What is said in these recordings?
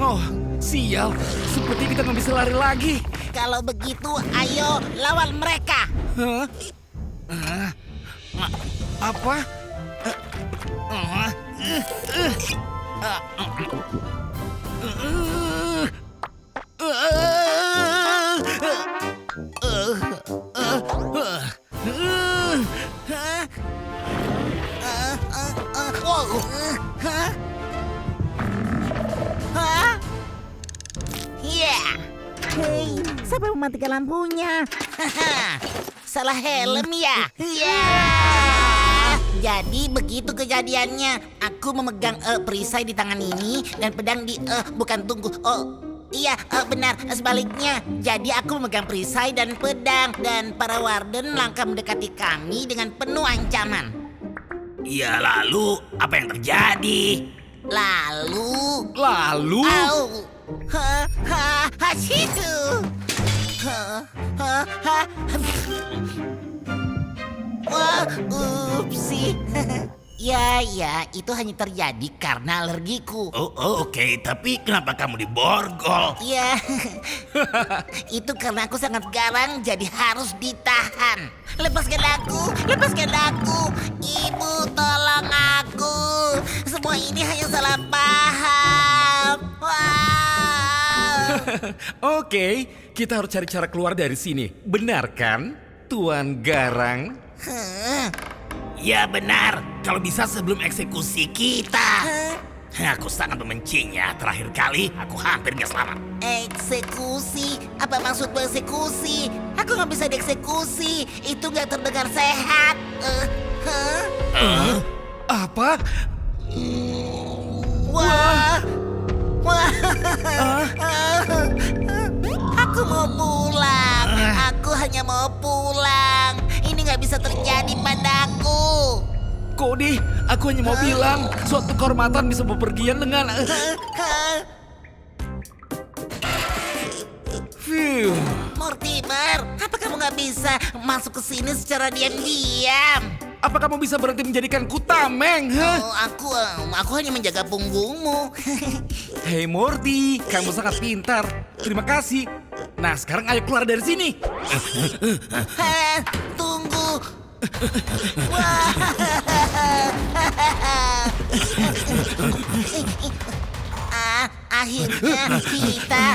Oh, sial. Seperti kita nggak bisa lari lagi. Kalau begitu, ayo lawan mereka. Hah? Apa? Hei, siapa yang mematikan lampunya? Salah helm ya? Jadi begitu kejadiannya. Aku memegang perisai di tangan ini dan pedang di bukan tunggu. Oh, iya benar sebaliknya. Jadi aku memegang perisai dan pedang dan para warden melangkah mendekati kami dengan penuh ancaman. Ya lalu apa yang terjadi? Lalu? Lalu? Hasitu. Wah, upsi. Ya, itu hanya terjadi karena alergiku. Oke. Tapi kenapa kamu diborgol? Ya, itu karena aku sangat garang jadi harus ditahan. Lepaskan aku. Ibu, tolong aku. Semua ini hanya salah paham. Oke, kita harus cari cara keluar dari sini. Benar kan, Tuan Garang? Ya benar, kalau bisa sebelum eksekusi kita. Aku sangat membencinya. Terakhir kali aku hampir gak selamat. Eksekusi? Apa maksudmu eksekusi? Aku nggak bisa dieksekusi. Itu nggak terdengar sehat. Apa? Wah. Aku mau pulang. Aku hanya mau pulang. Ini nggak bisa terjadi padaku. Cody, aku hanya mau bilang suatu kehormatan bisa bepergian dengan... Phew. Mortimer, apa kamu nggak bisa masuk ke sini secara diam-diam? Apa kamu bisa berhenti menjadikanku tameng? Oh, aku hanya menjaga punggungmu. Hei Morty, kamu sangat pintar. Terima kasih. Nah, sekarang ayo keluar dari sini. Tunggu. Akhirnya kita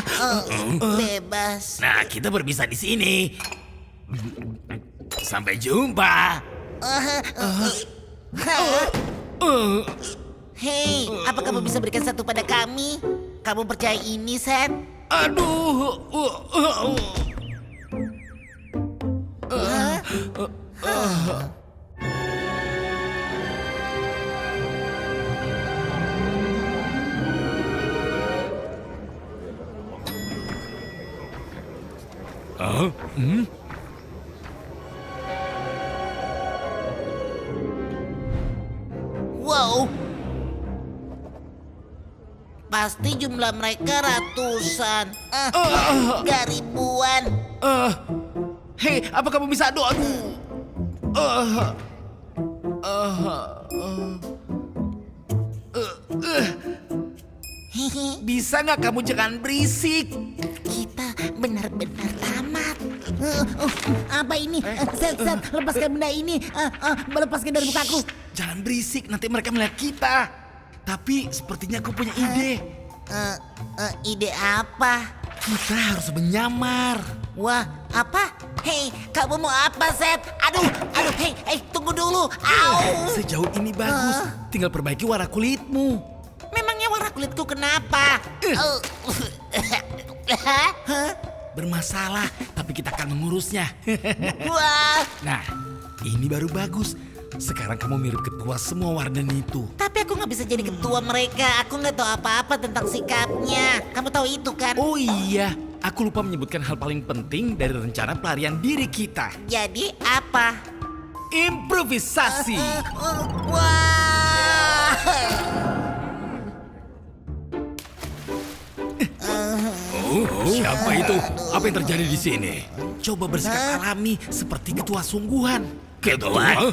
bebas. Nah, kita berpisah di sini. Sampai jumpa. Hei, apa kamu bisa berikan satu pada kami? Kamu percaya ini, Seth? Aduh. Wow. Pasti jumlah mereka ratusan. Gak ribuan. Hei, apa kamu bisa doa? Bisa nggak kamu jangan berisik? Kita benar-benar tamat. Apa ini? Seth, lepaskan benda ini. Lepaskan dari mukaku. Jangan berisik, nanti mereka melihat kita. Tapi sepertinya aku punya ide. Ide apa? Kita harus menyamar. Wah, apa? Hei, kamu mau apa, Seth? Aduh, hei, tunggu dulu. Au! Sejauh ini bagus, tinggal perbaiki warna kulitmu. Memangnya warna kulitku kenapa? Bermasalah, tapi kita akan mengurusnya. Wah, Nah, ini baru bagus. Sekarang kamu mirip ketua semua warden itu. Tapi aku nggak bisa jadi ketua mereka. Aku nggak tahu apa-apa tentang sikapnya. Kamu tahu itu kan? Oh iya, aku lupa menyebutkan hal paling penting dari rencana pelarian diri kita. Jadi apa? Improvisasi. Wah! Siapa itu? Apa yang terjadi di sini? Coba bersikap alami seperti ketua sungguhan. Ketua?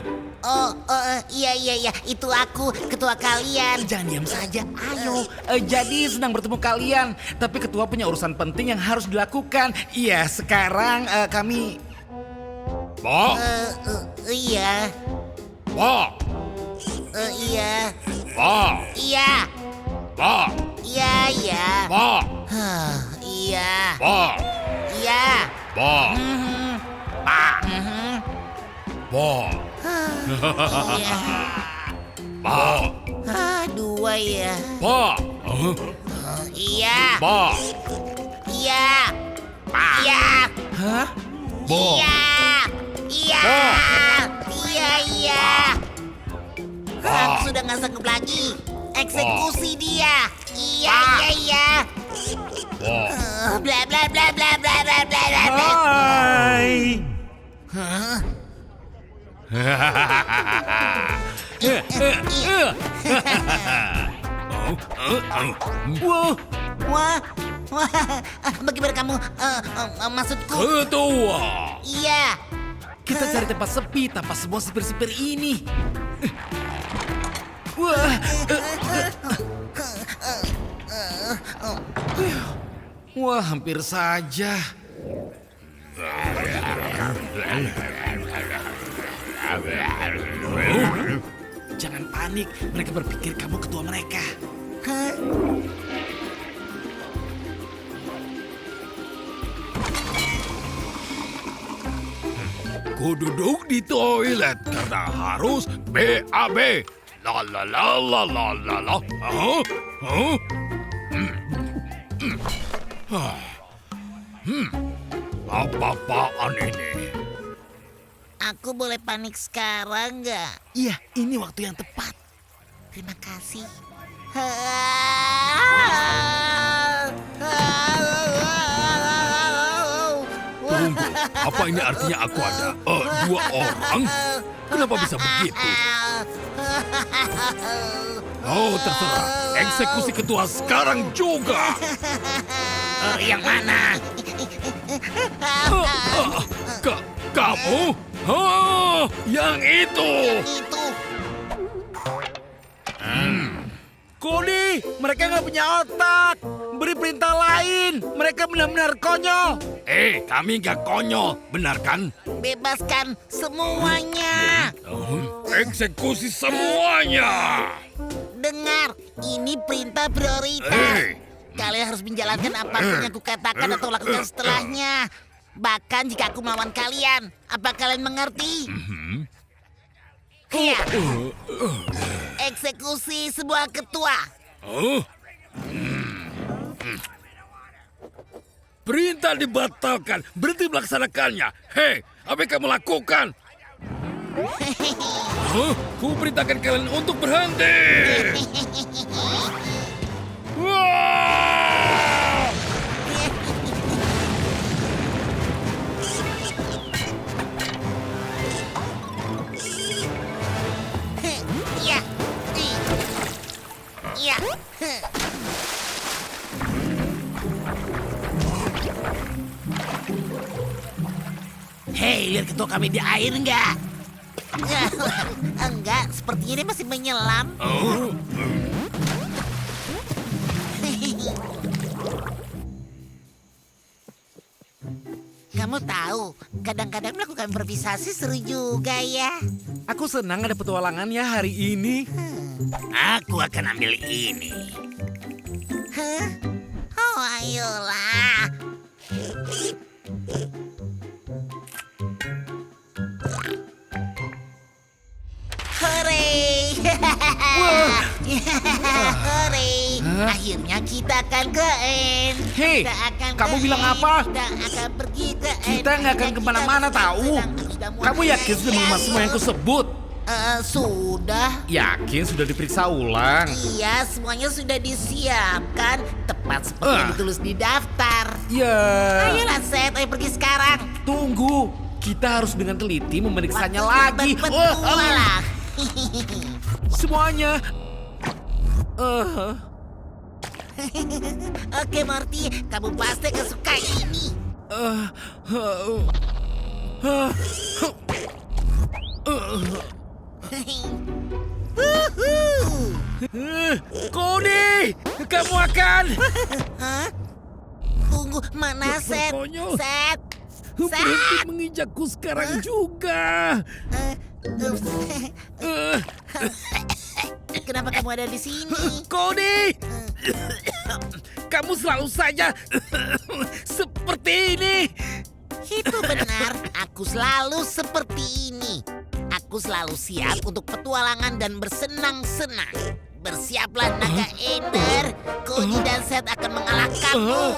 Iya, itu aku, ketua kalian. Jangan diam saja, ayo. Jadi senang bertemu kalian. Tapi ketua punya urusan penting yang harus dilakukan. Iya, sekarang kami... Bo, Iya, bo, iya, bo, iya, bo, iya. bo, Iya, bo, iya. bo, bo, Iya. bo, Dua ya. bo, Iya, bo, iya, iya, Hah? bo. iya, iya, iya. Aku sudah nggak sanggup lagi. Eksekusi dia. Iya. Bo. Bla bla bla bla bla bla bla bla. Hai. Hah? Wah, Wah, bagaimana kamu? Maksudku? Ketua. Iya. kita cari tempat sepi tanpa semua sipir-sipir ini. Wah, wah, hampir saja. Jangan panik, mereka berpikir kamu ketua mereka. Ku duduk di toilet karena harus BAB. La la la la la la la. Hah? Hah? Apa-apaan ini? Aku boleh panik sekarang nggak? Iya, ini waktu yang tepat. Terima kasih. Tunggu, apa ini artinya aku ada dua orang? Kenapa bisa begitu? Oh, terserah. Eksekusi ketua sekarang juga. Yang mana? Kamu? Oh, yang itu. Itu. Cody, mereka nggak punya otak. Beri perintah lain. Mereka benar-benar konyol. Kami nggak konyol, benar kan? Bebaskan semuanya. Eksekusi semuanya. Dengar, ini perintah prioritas. Kalian harus menjalankan apapun yang kukatakan atau lakukan setelahnya. Bahkan jika aku melawan kalian. Apa kalian mengerti? Iya. Eksekusi sebuah ketua. Perintah dibatalkan. Berhenti melaksanakannya. Hei, apa yang kamu lakukan? Ku perintahkan kalian untuk berhenti. Wah! Iya. Iya. Hei, lihat ketua kami di air nggak? Enggak, sepertinya dia masih menyelam. Kamu tahu, kadang-kadang melakukan improvisasi seru juga ya. Aku senang ada petualangan ya hari ini. Aku akan ambil ini. Hah? Oh, ayolah. Hore! Hore! Akhirnya kita akan ke N. Hei, Kita akan kamu ke bilang N. apa? Kita akan pergi ke N. Kita nggak akan Akhirnya kemana-mana kita tahu. sudah muak Kamu yakin sudah mengemas semua yang kusebut? Sudah. Yakin sudah diperiksa ulang? Iya, semuanya sudah disiapkan. Tepat seperti yang ditulis di daftar. Ya. Ayolah, Seth. Ayo pergi sekarang. Tunggu, kita harus dengan teliti memeriksanya Waktunya lagi. berpetualang. Semuanya. Oke, Morty. Kamu pasti akan suka ini. Wuhu. Cody, kamu akan. Hah? Tunggu, mana Seth? Konyol. Seth. Berhenti menginjakku sekarang juga. Kenapa kamu ada di sini? Cody, kamu selalu saja seperti ini. Itu benar, aku selalu seperti ini. Aku selalu siap untuk petualangan dan bersenang-senang. Bersiaplah naga Ender, Cody dan Seth akan mengalahkanmu.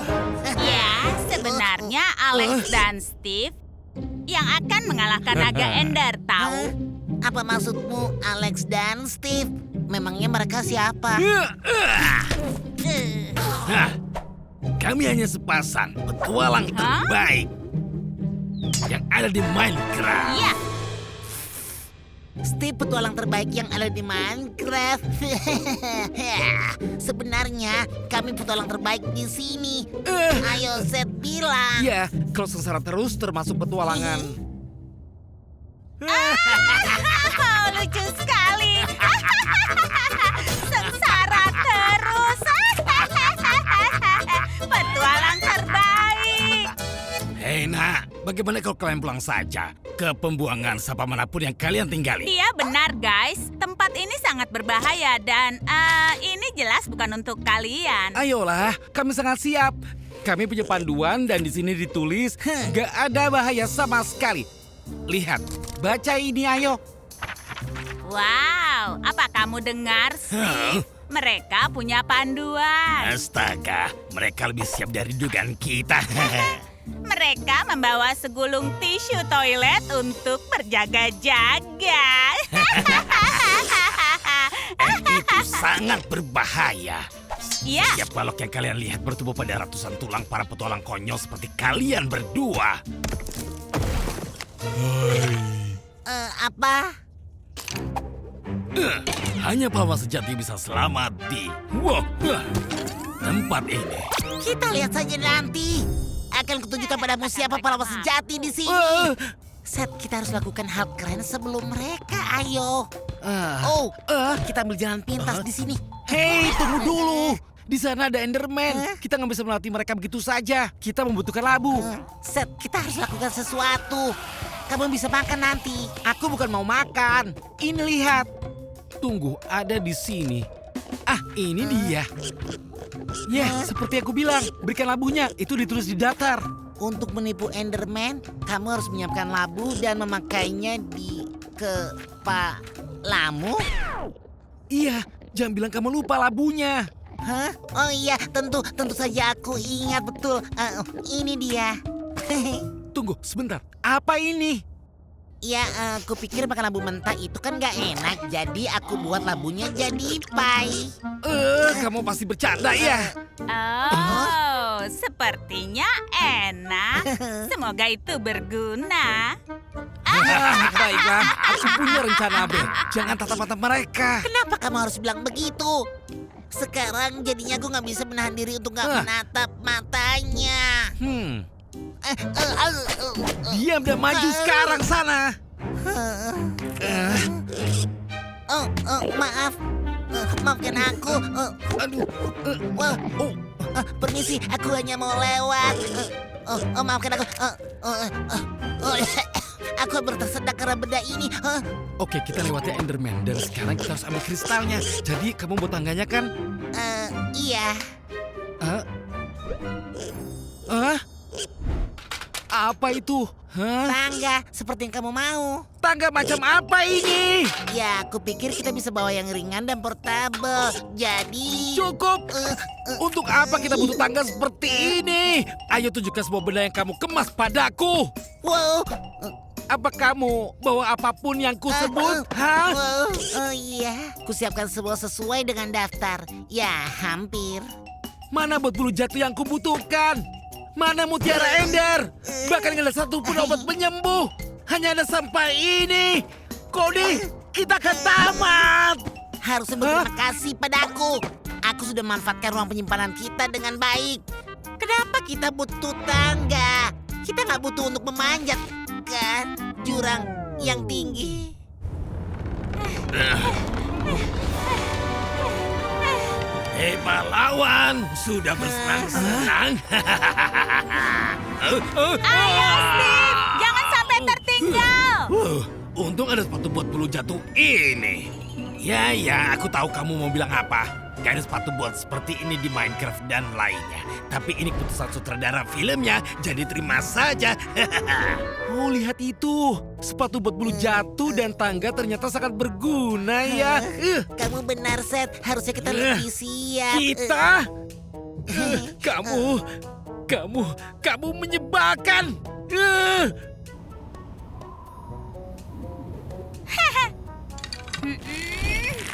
Ya, sebenarnya Alex dan Steve yang akan mengalahkan naga Ender, tahu? Apa maksudmu, Alex dan Steve? Memangnya mereka siapa? Hah, kami hanya sepasang petualang terbaik yang ada di Minecraft. Iya, Steve petualang terbaik yang ada di Minecraft. Sebenarnya kami petualang terbaik di sini. Ayo Seth bilang. Ya, kalau sengsara terus termasuk petualangan. oh, lucu sekali. Sengsara terus. Petualang terbaik. Hei nak, bagaimana kalau kalian pulang saja ke pembuangan sampah manapun yang kalian tinggali? Iya benar guys, tempat ini sangat berbahaya dan ini jelas bukan untuk kalian. Ayolah, kami sangat siap. Kami punya panduan dan di sini ditulis gak ada bahaya sama sekali. Lihat, baca ini ayo. Wow, apa kamu dengar sih? Mereka punya panduan. Astaga, mereka lebih siap dari dugaan kita. Mereka membawa segulung tisu toilet untuk berjaga-jaga. Itu sangat berbahaya. Iya, Setiap balok yang kalian lihat bertumbuh pada ratusan tulang para petualang konyol seperti kalian berdua. Apa? Hanya pahlawan sejati bisa selamat di tempat ini. Kita lihat saja nanti. Akan kutunjukkan padamu siapa pahlawan sejati di sini. Seth, kita harus lakukan hal keren sebelum mereka. Ayo. Kita ambil jalan pintas di sini. Hei, tunggu dulu. Di sana ada Enderman. Kita nggak bisa melatih mereka begitu saja. Kita membutuhkan labu. Seth, kita harus lakukan sesuatu. Kamu bisa makan nanti. Aku bukan mau makan. Ini lihat. Tunggu, ada di sini. Ah, ini dia. Ya, seperti aku bilang, berikan labunya. Itu ditulis di daftar. Untuk menipu Enderman, kamu harus menyiapkan labu dan memakainya di kepalamu. Iya, jangan bilang kamu lupa labunya. Hah? Oh iya, tentu saja aku ingat betul. Ini dia. Tunggu, sebentar. Apa ini? Ya, aku pikir makan labu mentah itu kan gak enak. Jadi aku buat labunya jadi pie. Kamu pasti bercanda ya? Oh, sepertinya enak. Semoga itu berguna. Baiklah, aku punya rencana, Ben. Jangan tatap-tatap mereka. Kenapa kamu harus bilang begitu? Sekarang jadinya aku gak bisa menahan diri untuk gak menatap matanya. Diam dan maju sekarang sana. Maaf. Maafkan aku. Aduh. Permisi, aku hanya mau lewat. Maafkan aku. Aku bertersedak karena benda ini. Oke, kita lewati Enderman. Dan sekarang kita harus ambil kristalnya. Jadi kamu buat tangganya kan? Iya. Apa itu? Tangga, seperti yang kamu mau. Tangga macam apa ini? Ya, aku pikir kita bisa bawa yang ringan dan portable. Jadi... Cukup. Untuk apa kita butuh tangga seperti ini? Ayo tunjukkan semua benda yang kamu kemas padaku. Wow. apa kamu bawa apapun yang kusebut? Hah? Oh iya, kusiapkan semua sesuai dengan daftar. Ya, hampir. Mana bot bulu jatuh yang kubutuhkan? Mana mutiara ender? Bahkan nggak ada satupun obat penyembuh. Hanya ada sampah ini. Cody, kita akan tamat. Harusnya berterima kasih padaku. Aku sudah memanfaatkan ruang penyimpanan kita dengan baik. Kenapa kita butuh tangga? Kita nggak butuh untuk memanjat, kan? Jurang yang tinggi. Hei pahlawan, sudah bersenang-senang. Ayo, Steve, jangan sampai tertinggal. Untung ada sepatu buat bulu jatuh ini. Ya, aku tahu kamu mau bilang apa. Gak ada sepatu buat seperti ini di Minecraft dan lainnya. Tapi ini keputusan sutradara filmnya, jadi terima saja. Oh, lihat itu. Sepatu buat bulu jatuh dan tangga ternyata sangat berguna ya. Kamu benar, Seth. Harusnya kita lebih siap. Kita? Kamu menyebalkan.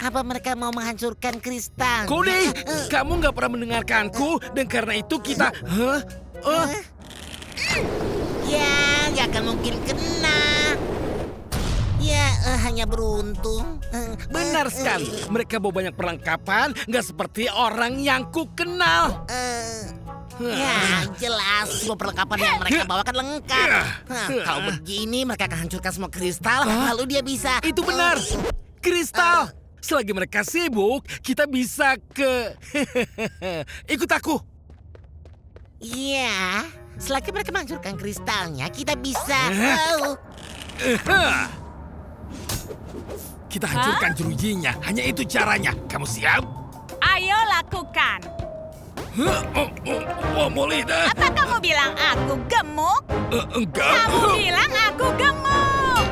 Apa mereka mau menghancurkan kristal? Cody, kamu nggak pernah mendengarkanku dan karena itu kita... Ya, nggak akan mungkin kena. Ya, hanya beruntung. Benar sekali. Mereka bawa banyak perlengkapan, nggak seperti orang yang ku kenal. Ya, jelas semua perlengkapan yang mereka bawa kan lengkap. Kalau begini, mereka akan hancurkan semua kristal, lalu dia bisa... Itu benar. Kristal. Selagi mereka sibuk, kita bisa ke... Ikut aku. Iya, selagi mereka menghancurkan kristalnya, kita bisa... Kita hancurkan jerujinya. Hanya itu caranya. Kamu siap? Ayo lakukan. Molida. Apa kamu bilang aku gemuk? Enggak. Kamu bilang aku gemuk.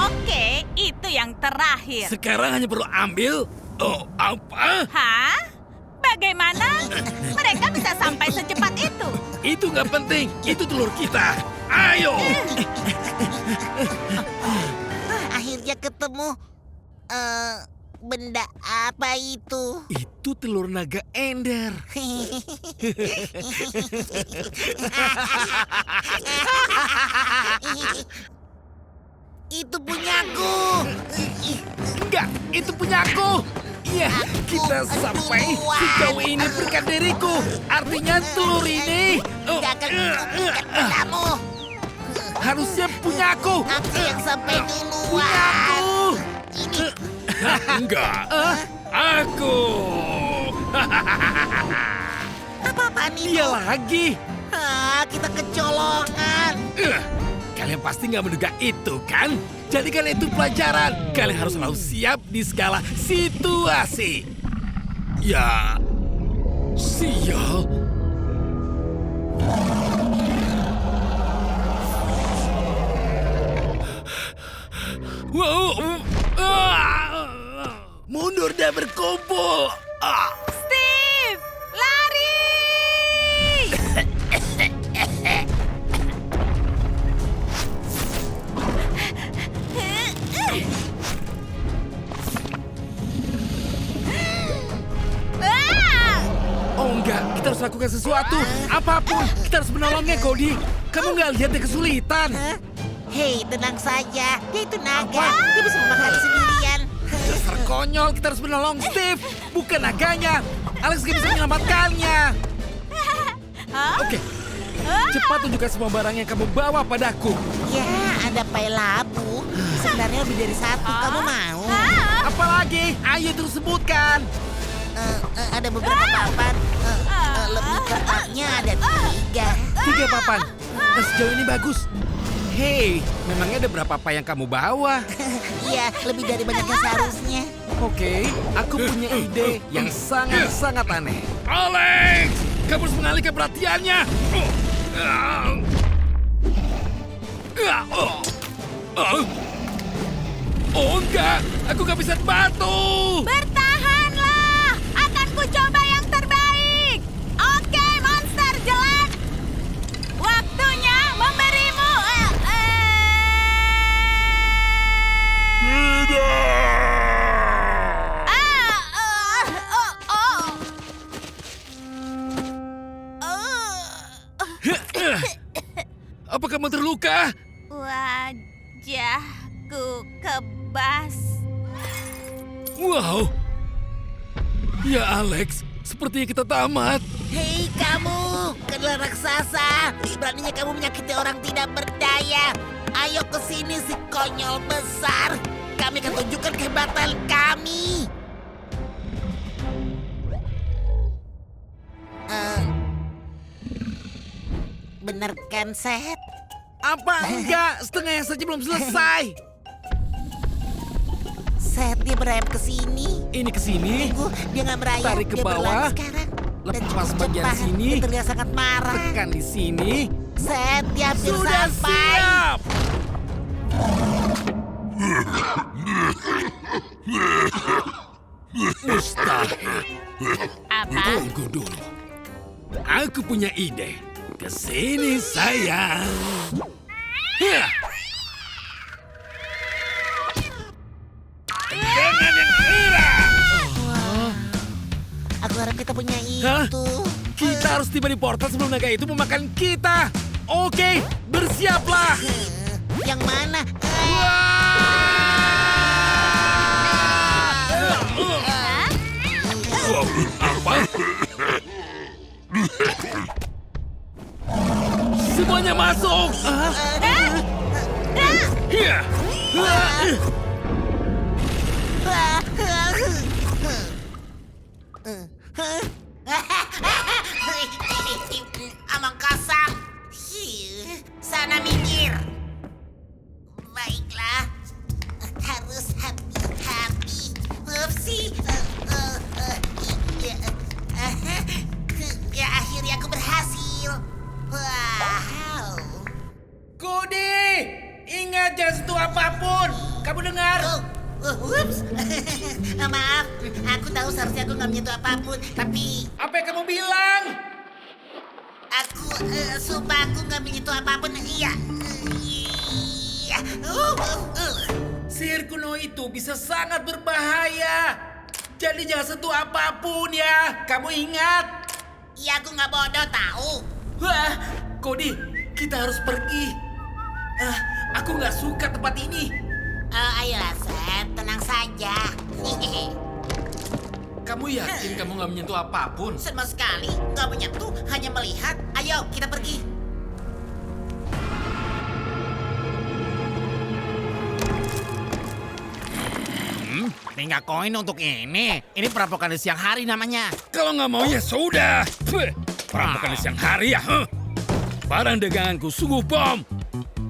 Oke, itu yang terakhir. Sekarang hanya perlu ambil... Oh, apa? Hah? Bagaimana mereka bisa sampai secepat itu? Itu nggak penting. Itu telur kita. Ayo. Akhirnya ketemu... benda apa itu? Itu telur naga ender. Itu punyaku. Enggak, itu punya aku. Iya, kita sampai sejauh ini berkat diriku. Artinya telur ini Tidak akan kutubuhkan padamu. harusnya punya aku. Aku yang sampai duluan. Punya aku. Ini Enggak. Aku. apa-apaan itu? Dia lagi. Kita kecolongan. Kalian pasti nggak menduga itu, kan? Jadikan itu pelajaran. Kalian harus selalu siap di segala situasi. Ya, sial. Wow. Mundur dan berkumpul. Steve, lari! Oh enggak, kita harus lakukan sesuatu. Apapun, kita harus menolongnya, Cody. Kamu nggak lihat dia kesulitan. Hei, tenang saja. Dia itu naga. Dia bisa memakan sendirian. Dasar konyol, kita harus menolong Steve. Bukan naganya. Alex gak bisa menyelamatkannya. Oke, cepat tunjukkan semua barang yang kamu bawa padaku. Ya, ada pai labu. Sebenarnya lebih dari satu. Kamu mau? Apalagi? Ayo terus sebutkan. Ada beberapa papan. Lebih tepatnya ada 3. 3 papan. Sejauh ini bagus. Hei, memangnya ada berapa apa yang kamu bawa? Iya, lebih dari banyak yang seharusnya. Oke, aku punya ide yang sangat-sangat aneh. Alex, kamu harus mengalihkan perhatiannya. Oh enggak, aku gak bisa bantu. Bertahan! Wow. Ya Alex, sepertinya kita tamat. Hei kamu, keledai raksasa. Beraninya kamu menyakiti orang tidak berdaya. Ayo ke sini si konyol besar. Kami akan tunjukkan kehebatan kami. Bener kan, Seth? Apa enggak? Setengahnya saja belum selesai. Seth, dia berayap ke sini. Ini ke sini. Tunggu, dia nggak berayap. Tarik ke dia berlari bawah. sekarang. Dan Lepas cukup bagian cepat. sini. Dia terlihat sangat marah. Tekan di sini. Seth, dia hampir Sudah sampai. siap. Mustahil. Apa? Tunggu dulu. Aku punya ide. Kesini sayang. Hah. Dengan yang keras. Aku harap kita punya Hah? itu. Kita harus tiba di portal sebelum naga itu memakan kita. Oke, bersiaplah. Yang mana? Wow, apa? Semuanya masuk. Iya. Amang kosong. Sana minggir. Baiklah. Harus hati-hati. Upsi. Ya, akhirnya aku berhasil. Wow. Cody, ingat jangan sentuh apapun. Kamu dengar? Ups. Maaf, aku tahu seharusnya aku nggak menyentuh apapun, tapi Apa yang kamu bilang? aku sumpah aku nggak menyentuh apapun. Iya. Iya. Sihir kuno itu bisa sangat berbahaya. Jadi jangan sentuh apapun ya. Kamu ingat? Iya, aku nggak bodoh tahu. Wah, Cody, kita harus pergi. Aku nggak suka tempat ini. Ayolah, Seth, tenang saja. Kamu yakin kamu nggak menyentuh apapun? Sama sekali nggak menyentuh, hanya melihat. Ayo, kita pergi. Tinggal koin untuk ini. Ini perampokan di siang hari namanya. Kalau nggak mau ya sudah. Perampokan di siang hari ya. Barang daganganku sungguh bom.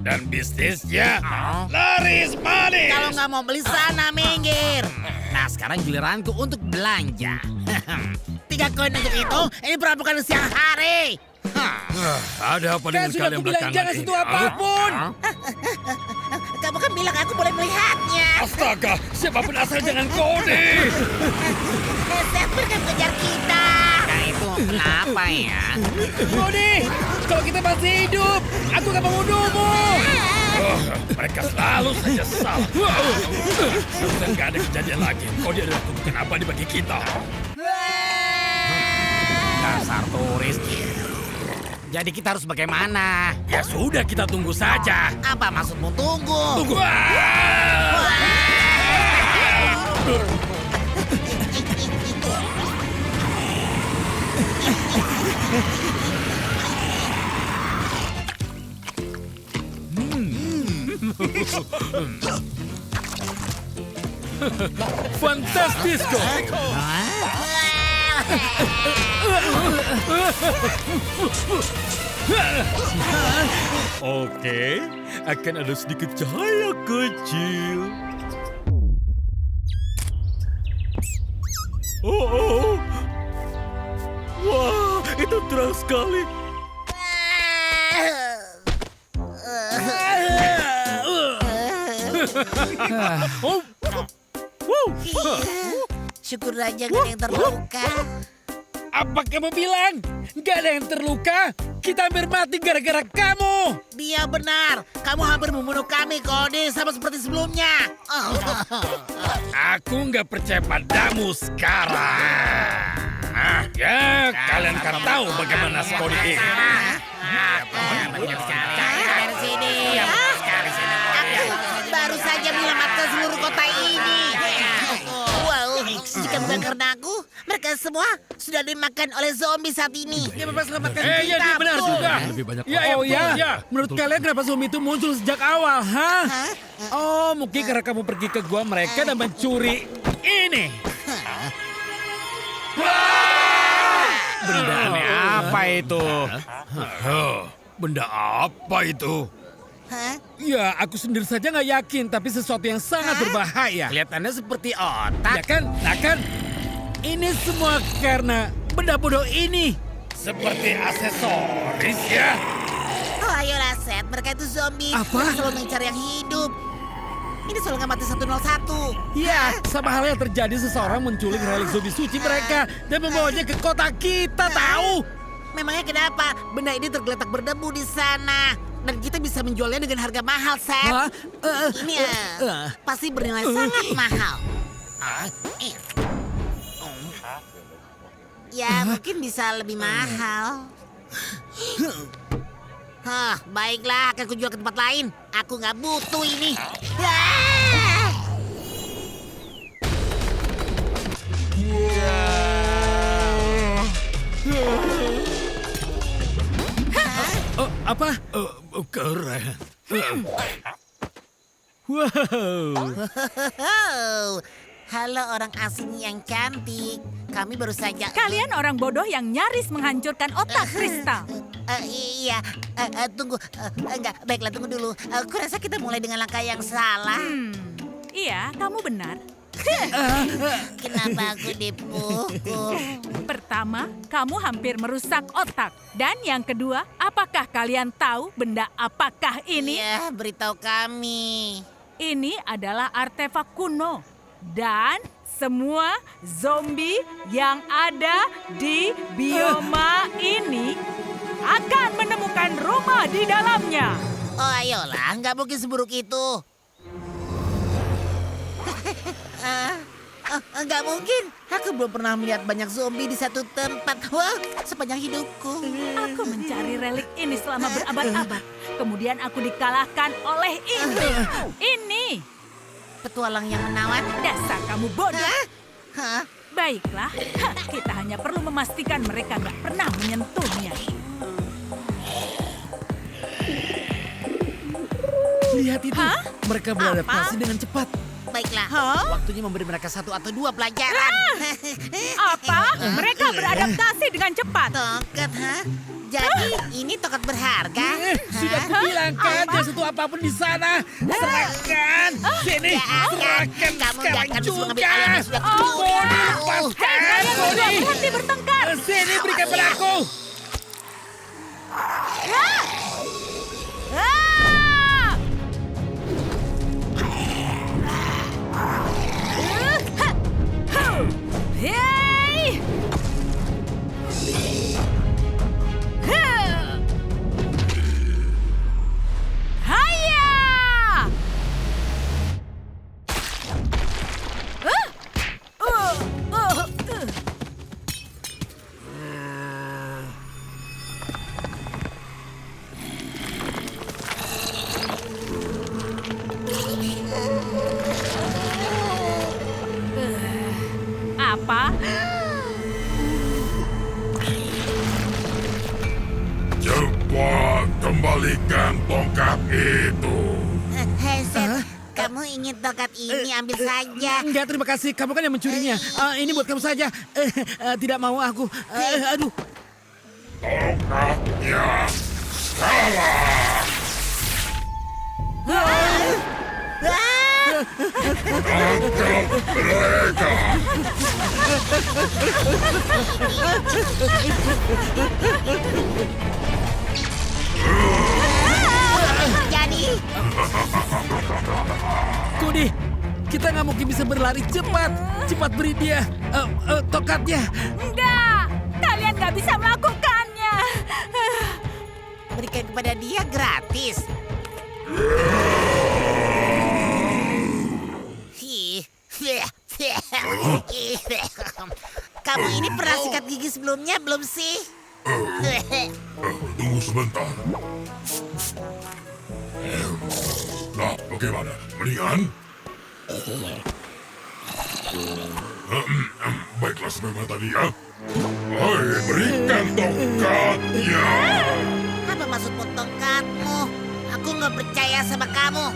Dan bisnisnya laris manis. Kalau nggak mau beli sana, minggir. Nah, sekarang giliranku untuk belanja. 3 koin untuk itu. Ini perampokan di siang hari. Ada apa dengan Kan sudah kalian aku bilang belakangan jangan ini? sentuh apapun. Kamu kan bilang aku boleh melihatnya. Astaga, siapapun asal jangan Cody. Seth, mereka mengejar kita. Nah, itu kenapa ya? Cody, kalau kita masih hidup, aku akan membunuhmu. Mereka selalu saja salah. Sudah nggak ada kejadian lagi. Cody adalah kutukan abadi bagi kita. Dasar turis. Jadi kita harus bagaimana? Ya sudah, kita tunggu saja. Apa maksudmu tunggu? Tunggu. Fantastisco. Oke, akan ada sedikit cahaya kecil. Oh. Wah, itu terang sekali. Syukur aja gak ada yang terluka. Apa kamu bilang? Gak ada yang terluka? Kita hampir mati gara-gara kamu. Dia benar. Kamu hampir membunuh kami, Cody, sama seperti sebelumnya. Aku nggak percaya padamu sekarang. Ya, kalian kan tahu bagaimana Cody ini. Dari sini. Aku baru saja menyelamatkan seluruh kota ini. Wow, Bukan karena aku, mereka semua sudah dimakan oleh zombie saat ini. Dia bebas selamatkan kita. Iya, dia benar betul. juga. Lebih banyak Iya, oh betul, ya, iya. menurut kalian kenapa zombie itu muncul sejak awal, ha? Oh, mungkin karena kamu pergi ke gua mereka dan mencuri ini. Benda aneh apa itu? Benda apa itu? Hah? Ya, aku sendiri saja nggak yakin, tapi sesuatu yang sangat berbahaya. Kelihatannya seperti Ya otak. kan? Nah kan? Ini semua karena benda bodoh ini. Seperti aksesoris ya. Oh ayolah Seth, mereka itu zombie. Apa? Mereka selalu mencari yang hidup. Ini selalu mati 101. Ya, sama halnya terjadi seseorang menculik relik zombie suci mereka dan membawanya ke kota kita, tahu? Memangnya kenapa? Benda ini tergeletak berdebu di sana. Dan kita bisa menjualnya dengan harga mahal, Seth. Hah? Ini pasti bernilai sangat mahal. Ya, mungkin bisa lebih mahal. Hah, baiklah, akan kujual ke tempat lain. Aku nggak butuh ini. Ah! Oh, apa? Keren. Wow. Oh, halo orang asing yang cantik. Kami baru saja... Kalian orang bodoh yang nyaris menghancurkan otak kristal. Iya, tunggu. Enggak, baiklah tunggu dulu. Aku rasa kita mulai dengan langkah yang salah. Iya, kamu benar. Kenapa aku dipukul? Pertama, kamu hampir merusak otak. Dan yang kedua, apakah kalian tahu benda apakah ini? Iya, beritahu kami. Ini adalah artefak kuno. Dan semua zombie yang ada di bioma ini akan menemukan rumah di dalamnya. Oh ayolah, nggak mungkin seburuk itu. Nggak mungkin. Aku belum pernah melihat banyak zombie di satu tempat. Wah, sepanjang hidupku. Aku mencari relik ini selama berabad-abad. Kemudian aku dikalahkan oleh ini. Ini. Petualang yang menawan. Dasar kamu bodoh. Hah? Baiklah, kita hanya perlu memastikan mereka nggak pernah menyentuhnya. Lihat itu, Hah? mereka beradaptasi Apa? dengan cepat. Baiklah, Hah? waktunya memberi mereka 1 atau 2 pelajaran. Apa? Mereka beradaptasi dengan cepat. Tokat, ha? Jadi ini tokat berharga? Sudah Hah? kubilang kan, jangan sentuh apapun di sana. Serahkan, sini, serahkan Kamu nggak sekarang akan bisa mengambil juga. ayam yang sudah Oh, kubunuh. ya. Lepaskan, Kalian berdua Cody. berhenti bertengkar. Sini, berikan padaku. Ah! Hei! Haya! Apa? Cepat kembalikan tongkat itu. Hei, Seth, kamu ingin tokat ini ambil saja. Enggak, terima kasih. Kamu kan yang mencurinya. Ini buat kamu saja. Tidak mau aku. Aduh. Tongkatnya salah. Tangkap mereka. Jadi, Cody, kita nggak mungkin bisa berlari cepat. Cepat beri dia tokatnya. Enggak! Kalian nggak bisa melakukannya. berikan kepada dia gratis. Kamu ini pernah sikat gigi sebelumnya belum sih? Tunggu sebentar. Nah, bagaimana? Mendingan? Baiklah sebagaimana tadi ya. Hei, berikan tongkatnya. Apa maksudmu tongkatmu? Aku nggak percaya sama kamu.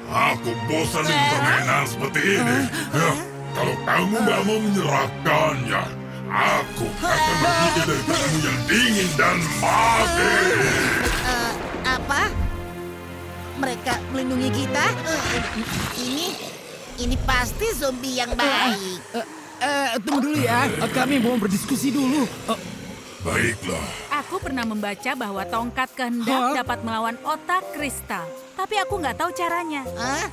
Aku bosan dengan permainan seperti ini. Kalau kamu nggak mau menyerahkannya, aku akan pergi dari tubuhmu yang dingin dan mati. Apa? Mereka melindungi kita? Ini pasti zombie yang baik. Tunggu dulu ya. Kami mau berdiskusi dulu. Baiklah. Aku pernah membaca bahwa tongkat kehendak dapat melawan otak kristal. Tapi aku nggak tahu caranya. Hah?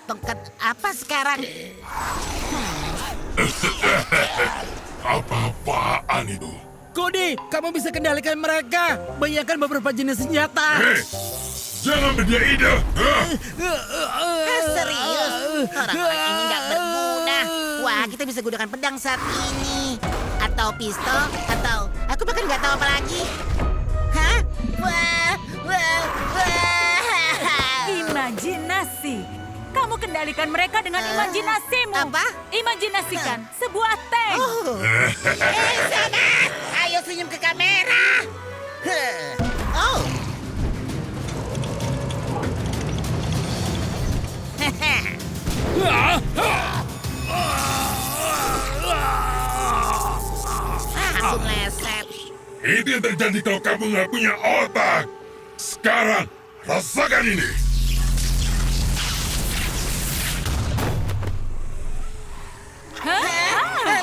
Tongkat apa sekarang? Apa-apaan itu? Cody, kamu bisa kendalikan mereka. Bayangkan beberapa jenis senjata. Hei, jangan berdia-ida. Serius? Orang-orang ini nggak berguna. Wah, kita bisa gunakan pedang saat ini. Atau pistol, atau aku bahkan nggak tahu apa lagi. Hah? Wah, wah, wah. Imajinasi. Kamu kendalikan mereka dengan imajinasimu. Apa? Imajinasikan sebuah tank. Sana! Ayo senyum ke kamera. Oh. Aku meleset. Itu yang terjadi kalau kamu nggak punya otak. Sekarang, rasakan ini.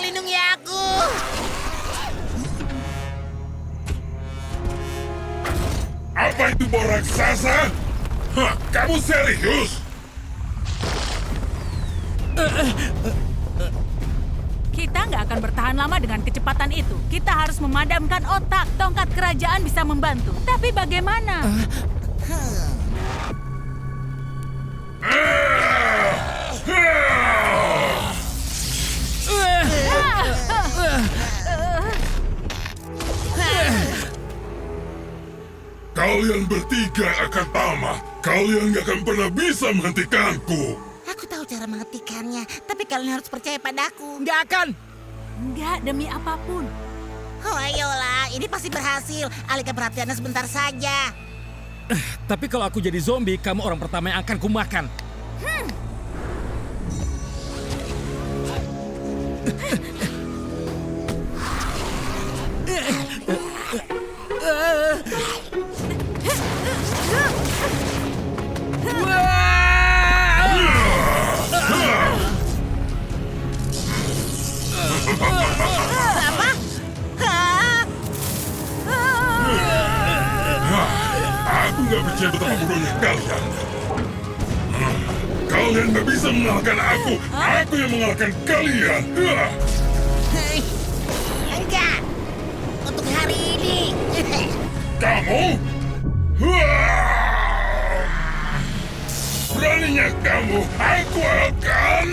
Lindungi aku. Apa itu bau raksasa? Hah, kamu serius? Kita nggak akan bertahan lama dengan kecepatan itu. Kita harus memadamkan otak. Tongkat kerajaan bisa membantu. Tapi bagaimana? Kalian bertiga akan tamat. Kalian gak akan pernah bisa menghentikanku. Aku tahu cara menghentikannya, tapi kalian harus percaya padaku. Nggak akan. Nggak demi apapun. Oh, ayolah, ini pasti berhasil. Alihkan perhatiannya sebentar saja. Tapi kalau aku jadi zombie, kamu orang pertama yang akan kumakan. Apa? Hah? Aku gak percaya betapa bodohnya kalian. Kalian gak bisa mengalahkan aku. Aku yang mengalahkan kalian. Hei, enggak. Untuk hari ini. Kamu? Beraninya kamu, aku akan...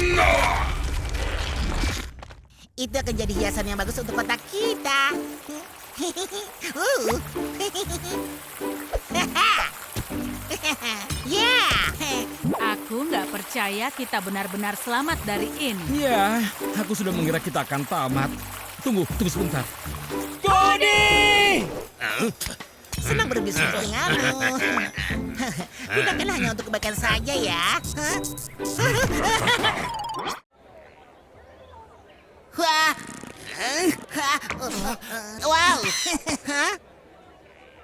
Itu akan jadi hiasan yang bagus untuk kotak kita. Ya. Aku nggak percaya kita benar-benar selamat dari ini. Ya, aku sudah mengira kita akan tamat. Tunggu sebentar. Cody! Senang berbisnis denganmu. Gunakanlah hanya untuk kebaikan saja ya. Wah. Wow.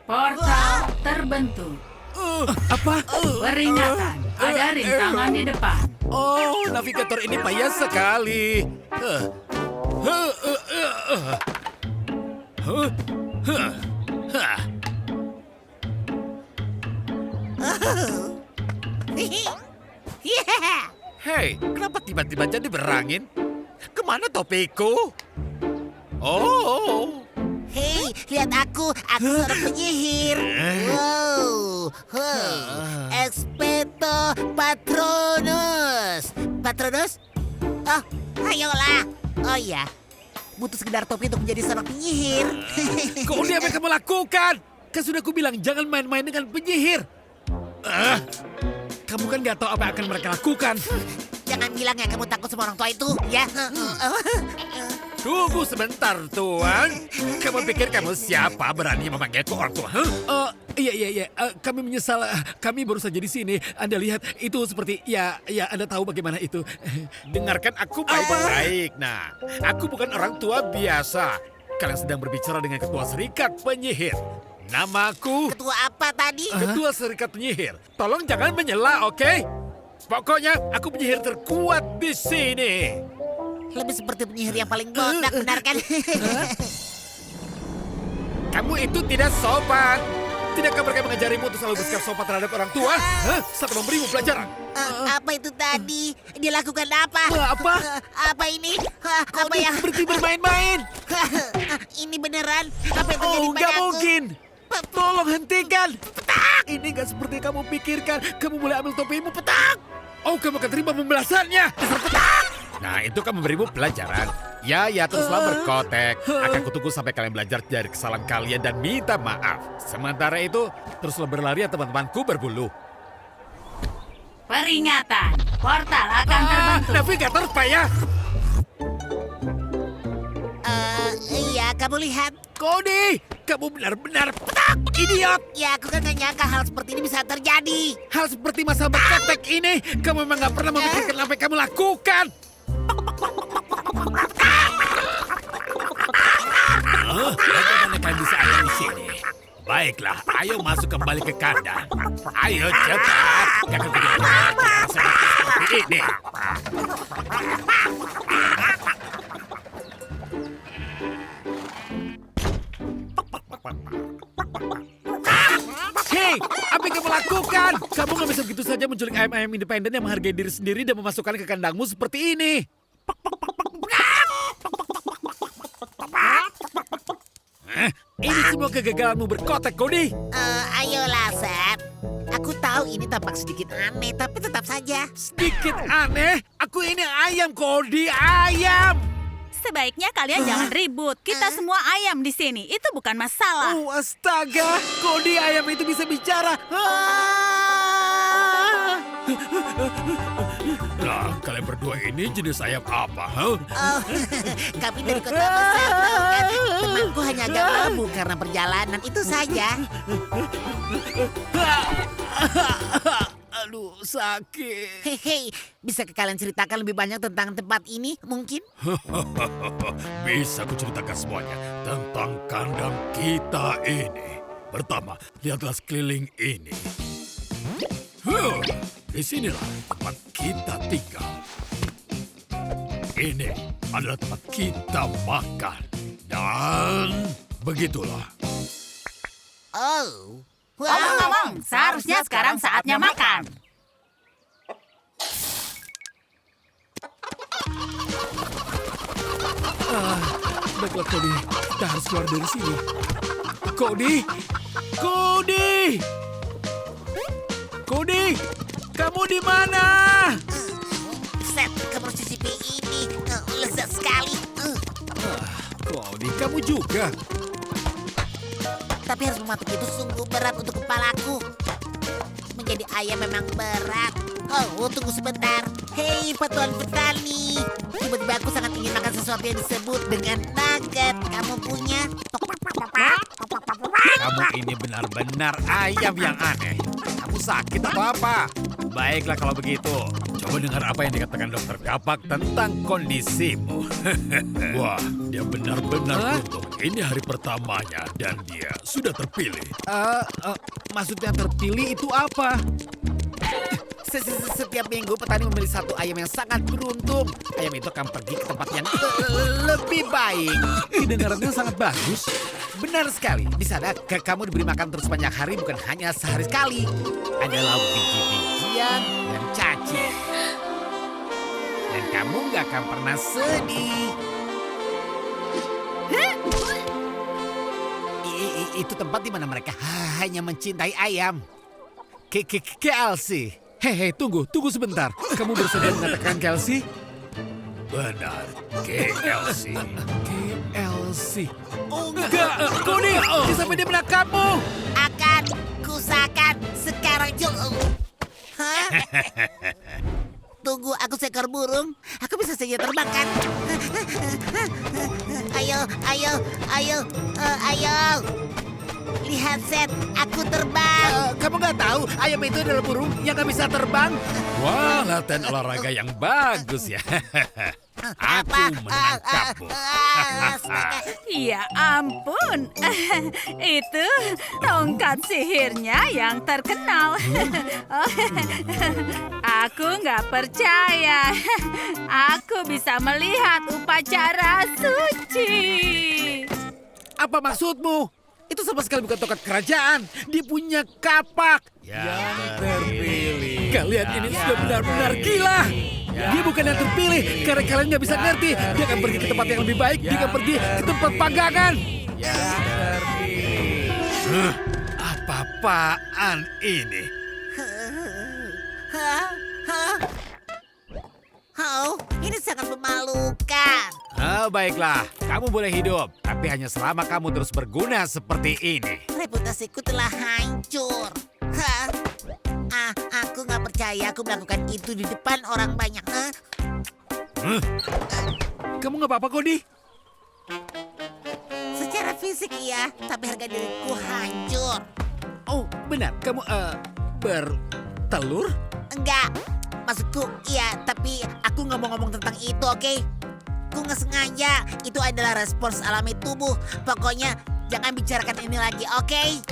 Portal terbentuk. Apa? Peringatan, ada rintangan di depan. Oh, navigator ini payah sekali. Yeah. Hei, kenapa tiba-tiba jadi berangin? Kemana topiku? Oh, Hei, lihat aku seorang penyihir. Wow, Expecto Patronus. Patronus? Oh, ayolah. Oh iya, butuh sekedar topi untuk menjadi seorang penyihir. Kok dia apa yang kamu lakukan? Kan sudah aku bilang jangan main-main dengan penyihir. kamu kan nggak tahu apa yang akan mereka lakukan. Jangan bilang ya kamu takut sama orang tua itu, ya. Tunggu sebentar, Tuan. Kamu pikir kamu siapa berani memanggilku orang tua? Huh? Iya. Kami menyesal. Kami baru saja di sini. Anda lihat itu seperti ya. Anda tahu bagaimana itu. Dengarkan aku baik-baik. Nah, aku bukan orang tua biasa. Kalian sedang berbicara dengan ketua serikat penyihir. Namaku Ketua apa tadi? Ketua Serikat Penyihir. Tolong jangan menyela, oke? Pokoknya aku penyihir terkuat di sini. Lebih seperti penyihir yang paling botak, benar kan? Kamu itu tidak sopan. Tidakkah mereka mengajarimu untuk selalu bersikap sopan terhadap orang tua? Hah? Saat memberimu pelajaran. Apa itu tadi? Dia lakukan apa? Apa? Apa ini? Apa yang... Berhenti bermain-main. Ini beneran? Apa yang terjadi Oh, nggak padaku? mungkin. Tolong hentikan. Petak! Ini nggak seperti yang kamu pikirkan. Kamu boleh ambil topimu, petak. Oh, kamu akan terima pembalasannya. Dasar petak. Nah, itu kan memberimu pelajaran. Ya, teruslah berkotek. Akan kutunggu sampai kalian belajar dari kesalahan kalian dan minta maaf. Sementara itu, teruslah berlari ya teman-temanku berbulu. Peringatan, portal akan terbentuk. Navigator payah. Iya, kamu lihat. Cody, kamu benar-benar petak, idiot. Ya, aku kan gak nyangka hal seperti ini bisa terjadi. Hal seperti masa berkotek ini, kamu memang gak pernah memikirkan apa yang kamu lakukan. Bagaimana kalian bisa ada di sini? Baiklah, ayo masuk kembali ke kandang. Ayo cepat, jangan begitu seperti ini. Hei, apa yang kamu lakukan? Kamu nggak bisa begitu saja menculik ayam-ayam independen yang menghargai diri sendiri dan memasukkannya ke kandangmu seperti ini. Ini semua kegagalanmu berkotek, Cody. Ayolah, Seth. Aku tahu ini tampak sedikit aneh, tapi tetap saja. Sedikit aneh. Aku ini ayam, Cody, ayam. Sebaiknya kalian jangan ribut. Kita semua ayam di sini. Itu bukan masalah. Oh, astaga. Cody, ayam itu bisa bicara. Nah, kalian berdua ini jenis ayam apa? Huh? Oh, kami dari kota besar, tahu kan? Temanku hanya agak mabuk karena perjalanan, itu saja. Aduh, sakit. Hehe, bisa kalian ceritakan lebih banyak tentang tempat ini, mungkin? Bisa kuceritakan semuanya tentang kandang kita ini. Pertama, lihatlah sekeliling ini. Disinilah tempat kita tinggal. Ini adalah tempat kita makan. Dan begitulah. Oh, Ngomong-ngomong, seharusnya sekarang saatnya makan. Baiklah, Cody. Kita harus keluar dari sini. Cody! Cody! Cody! Kamu di mana? Seth, kamu harus cicipi ini. Lezat sekali. Cody, kamu juga. Tapi harus mematuk itu sungguh berat untuk kepalaku. Menjadi ayam memang berat. Oh, tunggu sebentar. Hei, patuan petani. Tiba-tiba aku sangat ingin makan sesuatu yang disebut dengan nugget. Kamu punya? Kamu ini benar-benar ayam yang aneh. Kamu sakit atau apa? Baiklah kalau begitu. Coba dengar apa yang dikatakan dokter Kapak tentang kondisimu. Wah, dia benar-benar beruntung. Ini hari pertamanya dan dia sudah terpilih. Maksudnya terpilih itu apa? Setiap minggu petani memilih satu ayam yang sangat beruntung. Ayam itu akan pergi ke tempat yang lebih baik. Kedengarannya sangat bagus. Benar sekali. Di sana kamu diberi makan terus banyak hari, bukan hanya sehari sekali. Ada lauk biji-bijian dan cacing. Dan kamu nggak akan pernah sedih. Itu tempat di mana mereka hanya mencintai ayam. Kelsey. Hei, tunggu sebentar. Kamu bersedia mengatakan Kelsey? Benar, KLC. KLC. Oh enggak, Cody, dia sampai dia menangkapmu. Akan kusakan sekarang juga. Hah? Tunggu, aku seekor burung. Aku bisa saja terbang kan? Ayo, ayo, ayo, ayo. Lihat, Seth, aku terbang. Kamu nggak tahu ayam itu adalah burung yang nggak bisa terbang? Wah, latihan olahraga yang bagus ya. Aku menangkapmu. Ya ampun, itu tongkat sihirnya yang terkenal. Aku nggak percaya. Aku bisa melihat upacara suci. Apa maksudmu? Itu sama sekali bukan tongkat kerajaan. Dia punya kapak. Yang terpilih. Kalian ini sudah benar-benar gila. Dia bukan yang terpilih karena kalian nggak bisa ngerti. Dia akan pergi ke tempat yang lebih baik. Dia akan pergi ke tempat panggangan. Yang terpilih. Apa-apaan ini? Hah? Hah? Oh, ini sangat memalukan. Oh, baiklah, kamu boleh hidup. Tapi hanya selama kamu terus berguna seperti ini. Reputasiku telah hancur. Hah? Aku nggak percaya aku melakukan itu di depan orang banyak. Hah? Kamu nggak apa-apa, Cody? Secara fisik iya, tapi harga diriku hancur. Oh, benar. Kamu bertelur? Enggak, maksudku iya, tapi aku nggak mau ngomong tentang itu, oke? Aku nggak sengaja, itu adalah respons alami tubuh. Pokoknya jangan bicarakan ini lagi, oke?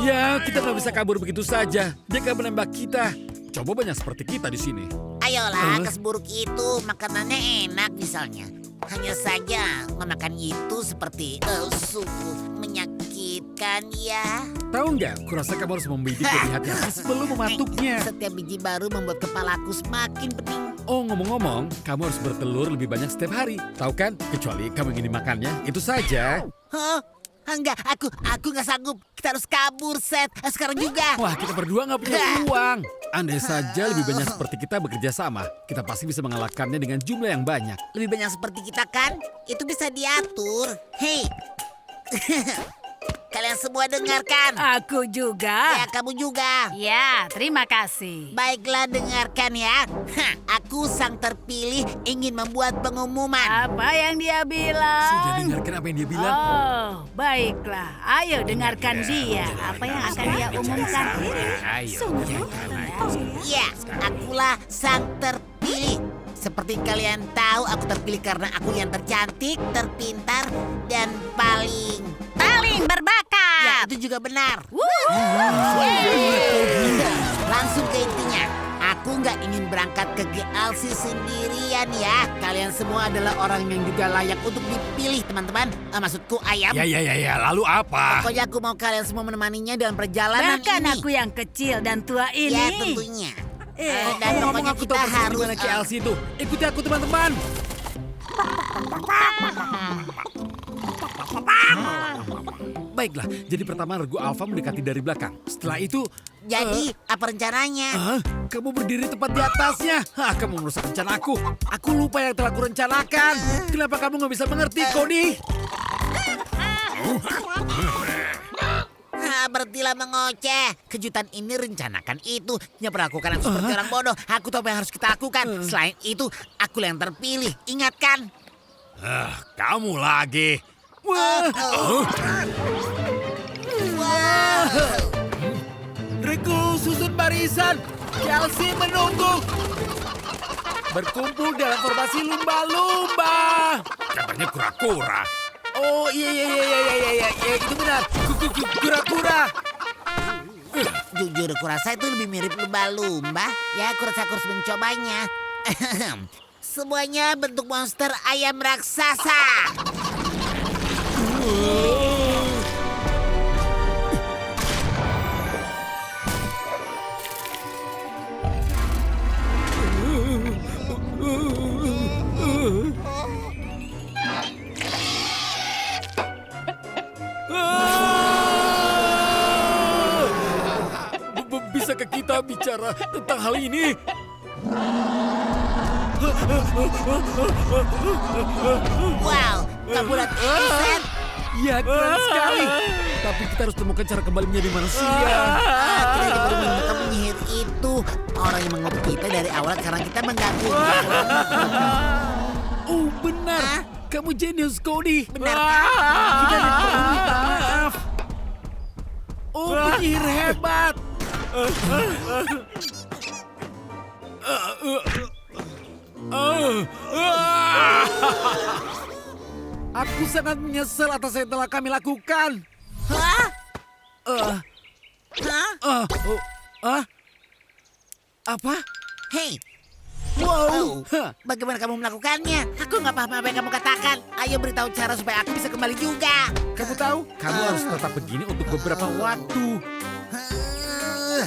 Ya, kita nggak bisa kabur begitu saja. Dia akan menembak kita. Coba banyak seperti kita di sini. Ayolah, keseburuk itu makanannya enak misalnya. Hanya saja memakan itu seperti sungguh menyakitkan ya. Tahu nggak? Kurasa kamu harus membidik lebih hati-hati sebelum mematuknya. Setiap biji baru membuat kepalaku semakin pening. Oh, ngomong-ngomong, kamu harus bertelur lebih banyak setiap hari. Tahu kan? Kecuali kamu ingin dimakannya. Itu saja. Hah? Enggak, aku nggak sanggup. Kita harus kabur, Seth. Sekarang juga. Wah, kita berdua nggak punya uang. Andai saja lebih banyak seperti kita bekerja sama, kita pasti bisa mengalahkannya dengan jumlah yang banyak. Lebih banyak seperti kita kan? Itu bisa diatur. Hei. Kalian semua dengarkan. Aku juga. Ya, kamu juga. Ya, terima kasih. Baiklah, dengarkan ya. Aku sang terpilih ingin membuat pengumuman. Apa yang dia bilang? Sudah dengarkan apa yang dia bilang? Oh, baiklah. Ayo dengarkan dia. Apa yang akan dia umumkan? Ayo. Sungguh. Ya, akulah sang terpilih. Seperti kalian tahu, aku terpilih karena aku yang tercantik, terpintar, dan paling berbakat. Ya, itu juga benar. Langsung ke intinya. Aku nggak ingin berangkat ke GLC sendirian ya. Kalian semua adalah orang yang juga layak untuk dipilih, teman-teman. Maksudku ayam. Ya. Lalu apa? Pokoknya aku mau kalian semua menemaninya dalam perjalanan Bahkan ini. aku yang kecil dan tua ini. Ya, tentunya. Dan Ngomong pokoknya aku kita tahu harus... gimana KLC itu. Ikuti aku, teman-teman. Baiklah, jadi pertama regu Alpha mendekati dari belakang. Setelah itu... Jadi, apa rencananya? Kamu berdiri tepat di atasnya. Kamu merusak rencana aku. Aku lupa yang telah kurencanakan. Kenapa kamu nggak bisa mengerti, Cody? Berhentilah mengoceh. Kejutan ini rencanakan itu. Jangan pernah lakukan yang seperti orang bodoh. Aku tahu apa yang harus kita lakukan. Selain itu, aku yang terpilih. Ingatkan. Kamu lagi. Regu susun barisan. Chelsea menunggu. Berkumpul dalam formasi lumba-lumba. Katanya kura-kura. Oh iya, itu benar. Kura-kura. Jujur, kurasa itu lebih mirip lumba-lumba. Ya, kurasa aku harus mencobanya. Semuanya bentuk monster ayam raksasa. Bisakah kita bicara tentang hal ini? Wow, kamu lihat ini, Seth? Ya, keren sekali. Tapi kita harus temukan cara kembali menjadi manusia. Kita hanya perlu menemukan penyihir itu. Orang yang mengutuk kita dari awal karena kita mengganggu. Oh, benar. Kamu jenius, Cody. Benar. Kita perlu minta maaf. Oh, penyihir hebat. Aku sangat menyesal atas yang telah kami lakukan. Hah? Eh, Hah? Apa? Hei, Wow. bagaimana kamu melakukannya? Aku nggak paham apa yang kamu katakan. Ayo beritahu cara supaya aku bisa kembali juga. Kamu tahu, kamu harus tetap begini untuk beberapa waktu. Hah.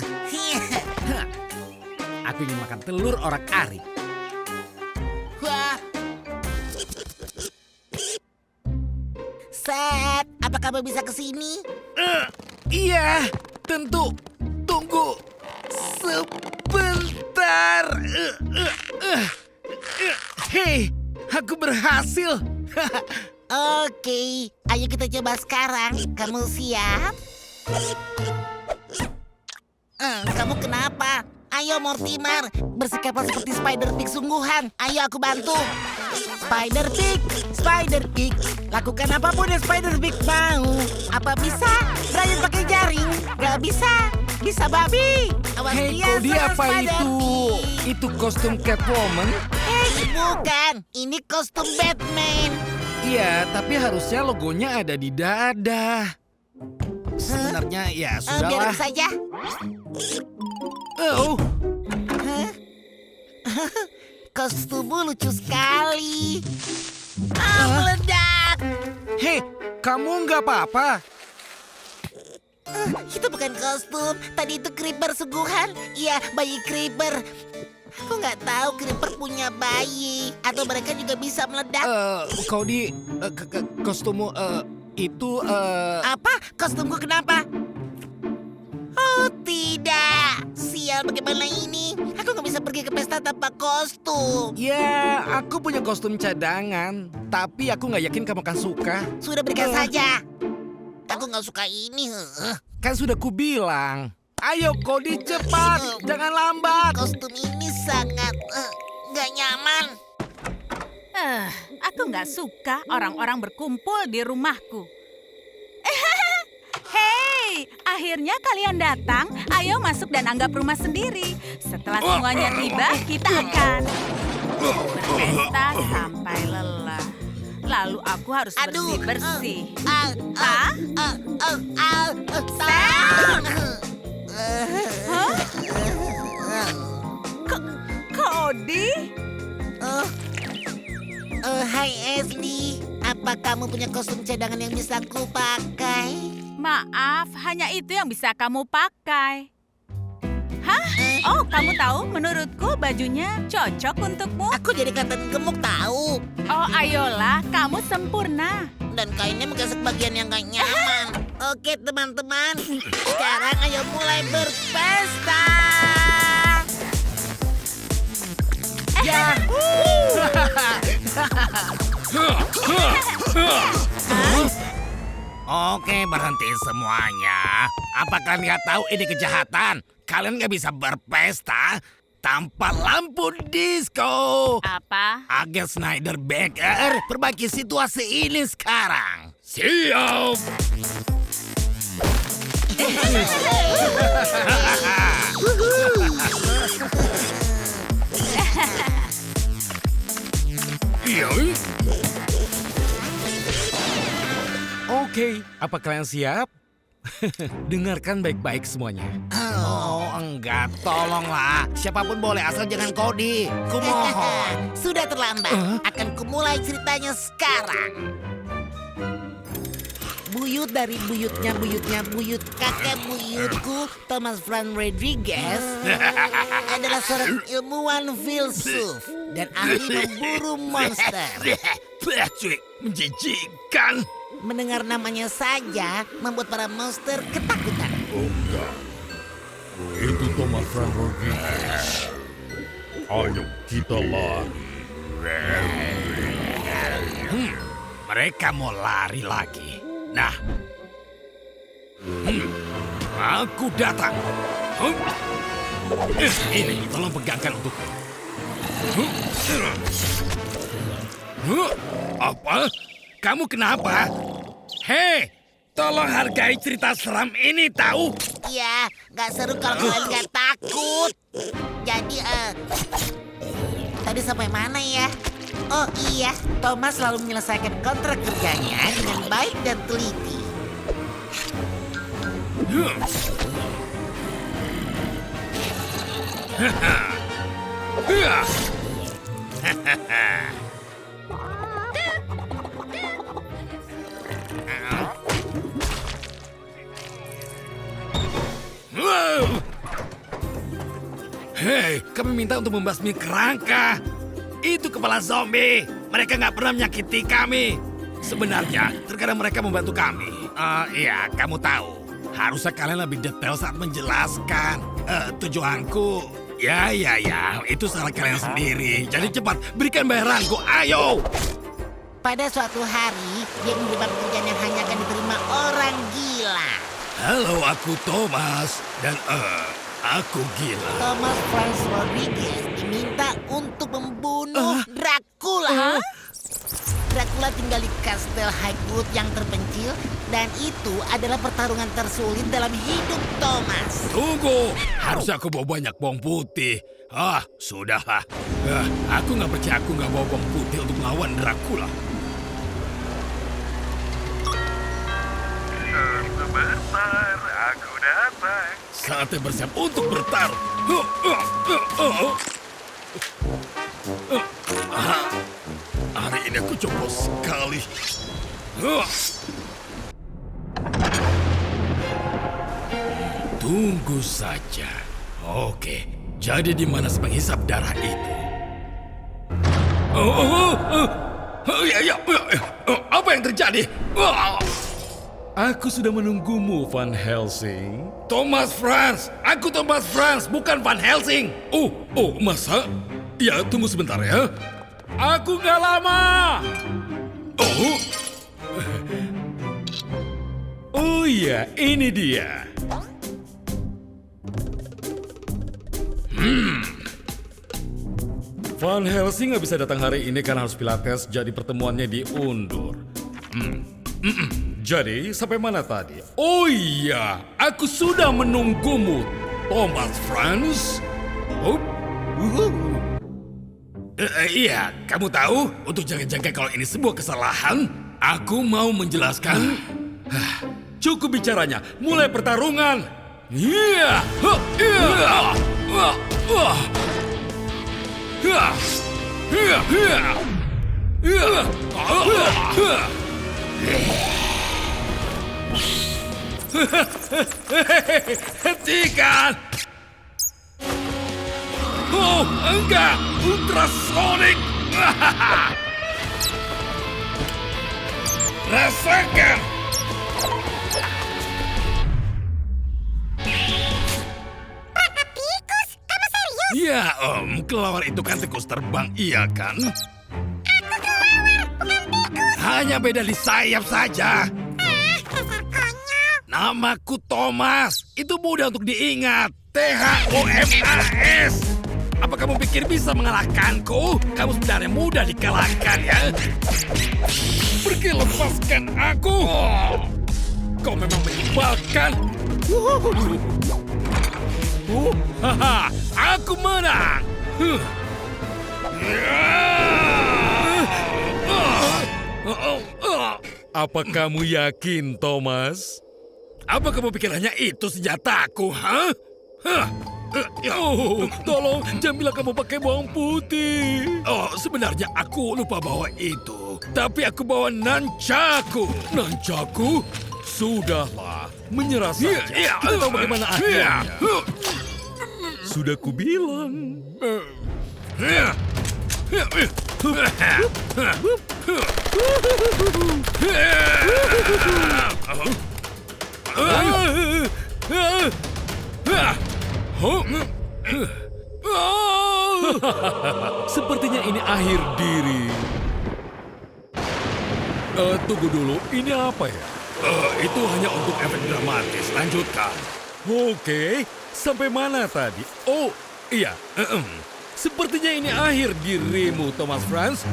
Aku ingin makan telur orang Ari. Wah. Seth, apa kamu bisa ke sini? Iya, tentu. Tunggu sebentar. Hei, aku berhasil. Oke, ayo kita coba sekarang. Kamu siap? Kamu kenapa? Ayo Mortimer, bersikaplah seperti Spider Pig sungguhan. Ayo aku bantu. Spider Pig, lakukan apapun yang Spider Pig mau. Apa bisa? Brian pakai jaring? Gak bisa. Bisa babi. Awas Hei, dia, Cody, Spider apa itu? Pig. Itu kostum Catwoman? Hei, bukan. Ini kostum Batman. Iya, tapi harusnya logonya ada di dada. Sebenarnya ya Biarin sudahlah. saja. Oh, Kostummu lucu sekali. Meledak. hei, kamu nggak apa-apa? Itu bukan kostum. Tadi itu Creeper sungguhan. Iya, bayi Creeper. Aku nggak tahu Creeper punya bayi. Atau mereka juga bisa meledak. Cody, kostummu itu Apa? Kostumku kenapa? Oh, tidak. Sial, bagaimana ini? Aku nggak bisa pergi ke pesta tanpa kostum. ya, aku punya kostum cadangan, tapi aku nggak yakin kamu akan suka. Sudah berikan saja. Aku nggak suka ini. Kan sudah kubilang. Ayo Cody, cepat, jangan lambat. Kostum ini sangat nggak nyaman. Aku nggak suka orang-orang berkumpul di rumahku. Hei, akhirnya kalian datang. Ayo masuk dan anggap rumah sendiri. Setelah semuanya tiba, kita akan berpesta sampai lelah. Lalu aku harus Aduh. bersih-bersih. Hah? Cody? Hai Ashley, apa kamu punya kostum cadangan yang bisa aku pakai? Maaf, hanya itu yang bisa kamu pakai. Hah? Oh, kamu tahu? Menurutku bajunya cocok untukmu. Aku jadi kelihatan gemuk tahu. Oh, ayolah, kamu sempurna. Dan kainnya menggesek bagian yang gak nyaman. Oke teman-teman, sekarang ayo mulai berpesta. Oke, berhenti semuanya. Apa kalian nggak tahu ini kejahatan? Kalian nggak bisa berpesta tanpa lampu disco. Apa? Agen Snyder Baker, perbaiki situasi ini sekarang. Siap. Iya. Oke, apa kalian siap? Dengarkan baik-baik semuanya. Oh, enggak, tolonglah. Siapapun boleh, asal jangan Cody. Kumohon. Sudah terlambat. Akan kumulai ceritanya sekarang. Buyut dari buyutnya buyut kakek buyutku, Thomas Frank Rodriguez, adalah seorang ilmuwan filsuf dan ahli memburu monster. Patrick, menjijikan. Mendengar namanya saja membuat para monster ketakutan. Itu Thomas Frank Rodriguez. Ayo kita lari. mereka mau lari lagi. Nah, aku datang. Ini, tolong pegangkan untukku. Apa? Kamu kenapa? Hei, tolong hargai cerita seram ini, tahu? Ya, nggak seru kalau kalian nggak takut. Jadi, tadi sampai mana ya? Oh iya, Thomas selalu menyelesaikan kontrak kerjanya dengan baik dan teliti. Hei, kami minta untuk membasmi kerangka. Itu kepala zombie. Mereka nggak pernah menyakiti kami. Sebenarnya, terkadang mereka membantu kami. Iya, kamu tahu. Harusnya kalian lebih detail saat menjelaskan. Tujuanku, ya, itu salah kalian sendiri. Jadi cepat, berikan bayaranku, ayo. Pada suatu hari, dia menerima pekerjaan yang hanya akan diterima orang gila. Halo, aku Thomas. Dan, aku gila. Thomas Franz Rodriguez diminta untuk membunuh Dracula. Dracula tinggal di Kastel Highwood yang terpencil, dan itu adalah pertarungan tersulit dalam hidup Thomas. Tunggu, harusnya aku bawa banyak bawang putih. Sudahlah. Aku nggak percaya aku nggak bawa bawang putih untuk melawan Dracula. Sebentar, aku datang. Saatnya bersiap untuk bertarung. Hari ini aku coba sekali. Tunggu saja. Oke, jadi di mana penghisap darah itu? Apa yang terjadi? Aku sudah menunggumu, Van Helsing. Thomas Franz, aku Thomas Franz, bukan Van Helsing. Masa? Ya, tunggu sebentar ya. Aku gak lama. Oh iya, ini dia. Van Helsing nggak bisa datang hari ini karena harus pilates, jadi pertemuannya diundur. Jadi, sampai mana tadi? Oh iya, aku sudah menunggumu, Thomas Franz. Iya, kamu tahu, untuk jaga-jaga kalau ini sebuah kesalahan, aku mau menjelaskan. Cukup bicaranya, mulai pertarungan. Hentikan! Oh, enggak! Ultrasonic! Rasakan! Tikus, kamu serius? Ya, kelawar itu kan tikus terbang, iya kan? Aku kelawar, bukan tikus. Hanya beda di sayap saja. Dasar konyol. Namaku Thomas. Itu mudah untuk diingat. Thomas. Apa kamu pikir bisa mengalahkanku? Kamu sebenarnya mudah dikalahkan ya. Pergi lepaskan aku. Kau memang menyebalkan. Aku menang. Apa kamu yakin, Thomas? Apa kamu pikir hanya itu senjataku, ha? Oh, tolong jangan bilang kamu pakai bawang putih. Oh, sebenarnya aku lupa bawa itu. Tapi aku bawa nunchaku. Nunchaku? Sudahlah, menyerah saja. Kita tahu bagaimana akhirnya. Sudah kubilang. Sepertinya ini akhir diri. Tunggu dulu, ini apa ya? Itu hanya untuk efek dramatis. Lanjutkan. Oke, sampai mana tadi? Oh, iya. Sepertinya ini akhir dirimu, Thomas Franz.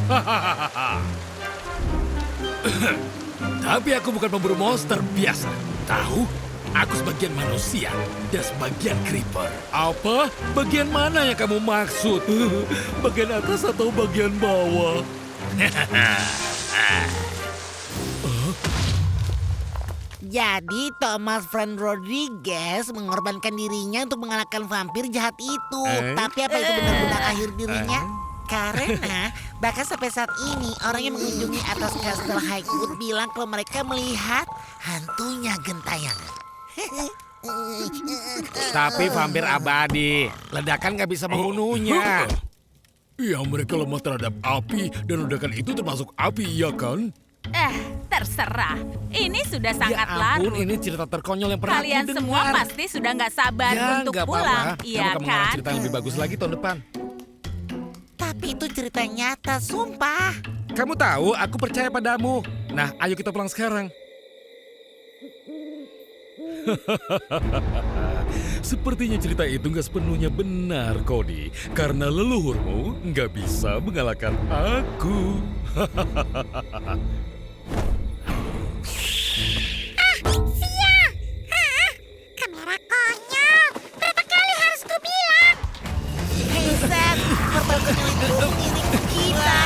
Tapi aku bukan pemburu monster biasa. Tahu? Aku sebagian manusia dan sebagian creeper. Apa? Bagian mana yang kamu maksud? Bagian atas atau bagian bawah? Jadi Thomas Franz Rodriguez mengorbankan dirinya untuk mengalahkan vampir jahat itu. Tapi apa itu benar-benar akhir dirinya? Karena bahkan sampai saat ini orang yang mengunjungi atas Castle Highwood bilang kalau mereka melihat hantunya gentayangan. Tapi vampir abadi, ledakan nggak bisa membunuhnya. Ya, mereka lemah terhadap api dan ledakan itu termasuk api, iya kan? Terserah. Ini sudah Ya sangat ampun, larut. ini cerita terkonyol yang pernah Kalian aku semua dengar. pasti sudah nggak sabar Ya, untuk nggak pulang, apa-apa. iya Kamu mengarang kan? cerita yang lebih bagus lagi tahun depan. Tapi itu cerita nyata, sumpah. Kamu tahu, aku percaya padamu. Nah, ayo kita pulang sekarang. Sepertinya cerita itu nggak sepenuhnya benar, Cody. Karena leluhurmu nggak bisa mengalahkan aku. Kamera konyol. Berapa kali harus kubilang? Hei Seth, perbankan itu ini kita.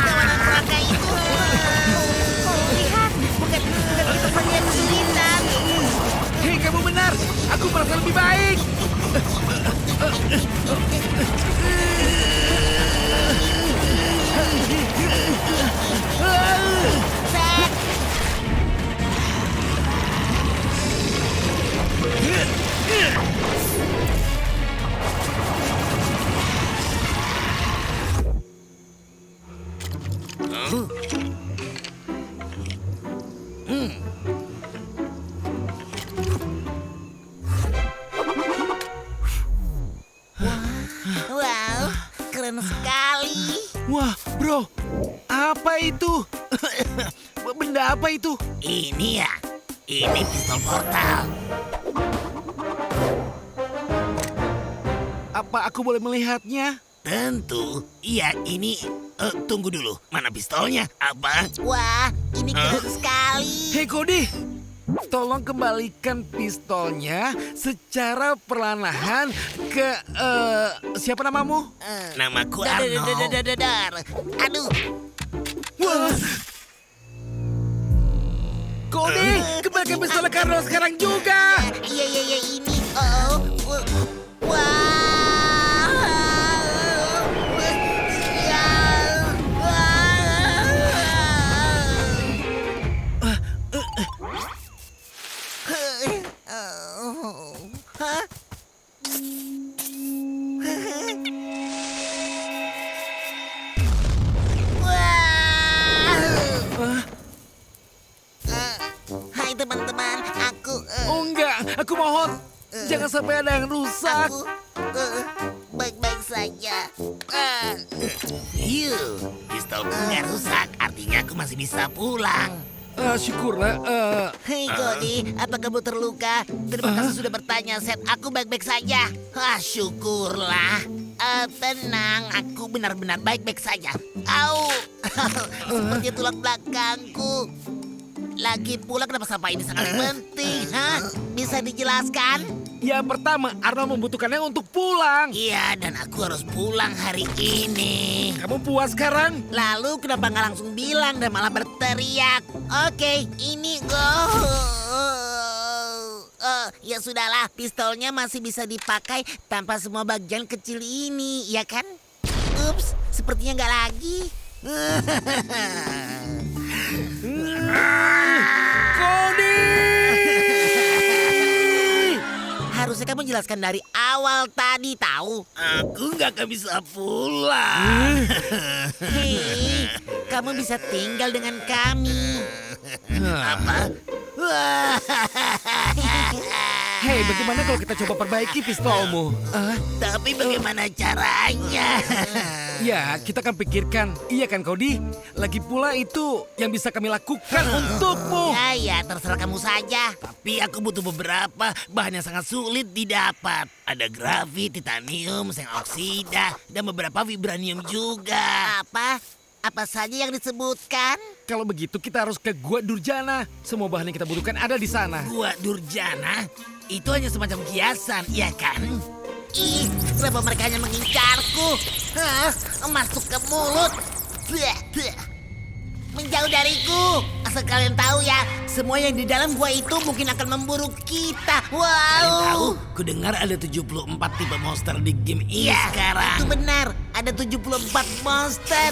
Kawanan neraka itu. Lihat, bukan kita saja yang kesulitan. Hei, kamu benar. Aku merasa lebih baik. Seth, wow, keren sekali. Wah, bro. Apa itu? Benda apa itu? Ini ya, ini pistol portal. Apa aku boleh melihatnya? Tentu. Iya, ini... tunggu dulu. Mana pistolnya? Apa? Wah, ini keren sekali. Hei, Cody. Tolong kembalikan pistolnya secara perlahan ke... siapa namamu? Namaku Dar, dar, Arnold. dar, dar, dar, dar. Aduh, Wah. Cody, kembalikan pistolnya ke Arnold sekarang juga. iya ini. Oh, wah. Ya. Hah? Hai teman-teman, aku Oh enggak, aku mohon. Jangan sampai ada yang rusak. aku baik-baik saja. Pistolku nggak rusak. Artinya aku masih bisa pulang. Syukurlah. Hei Cody, apa kamu terluka? Terima kasih sudah bertanya, Seth. Aku baik-baik saja. Syukurlah. Tenang, aku benar-benar baik-baik saja. Au, seperti tulang belakangku. Lagi pula kenapa sampah ini sangat penting, hah? Bisa dijelaskan? Yang pertama, Arnold membutuhkannya untuk pulang. Iya, dan aku harus pulang hari ini. Kamu puas sekarang? Lalu kenapa nggak langsung bilang dan malah berteriak? Oke, ini go. Ya sudahlah, pistolnya masih bisa dipakai tanpa semua bagian kecil ini, ya kan? Ups, sepertinya nggak lagi. Cody! Harusnya kamu jelaskan dari awal tadi, tahu? Aku nggak akan bisa pulang. Hei, kamu bisa tinggal dengan kami. Apa? Hei, bagaimana kalau kita coba perbaiki pistolmu? Tapi bagaimana caranya? Ya, kita akan pikirkan. Iya kan, Cody? Lagi pula itu yang bisa kami lakukan untukmu. Ya, terserah kamu saja. Tapi aku butuh beberapa bahan yang sangat sulit didapat. Ada grafit, titanium, seng oksida, dan beberapa vibranium juga. Apa saja yang disebutkan? Kalau begitu kita harus ke Gua Durjana. Semua bahan yang kita butuhkan ada di sana. Gua Durjana? Itu hanya semacam kiasan, iya kan? Ih, kenapa mereka hanya mengincarku? Masuk ke mulut. Menjauh dariku. Asal kalian tahu ya, semua yang di dalam gua itu mungkin akan memburu kita. Kalian tahu, Wow. ku dengar ada 74 tipe monster di game ini Iya, sekarang. itu benar. Ada 74 monster.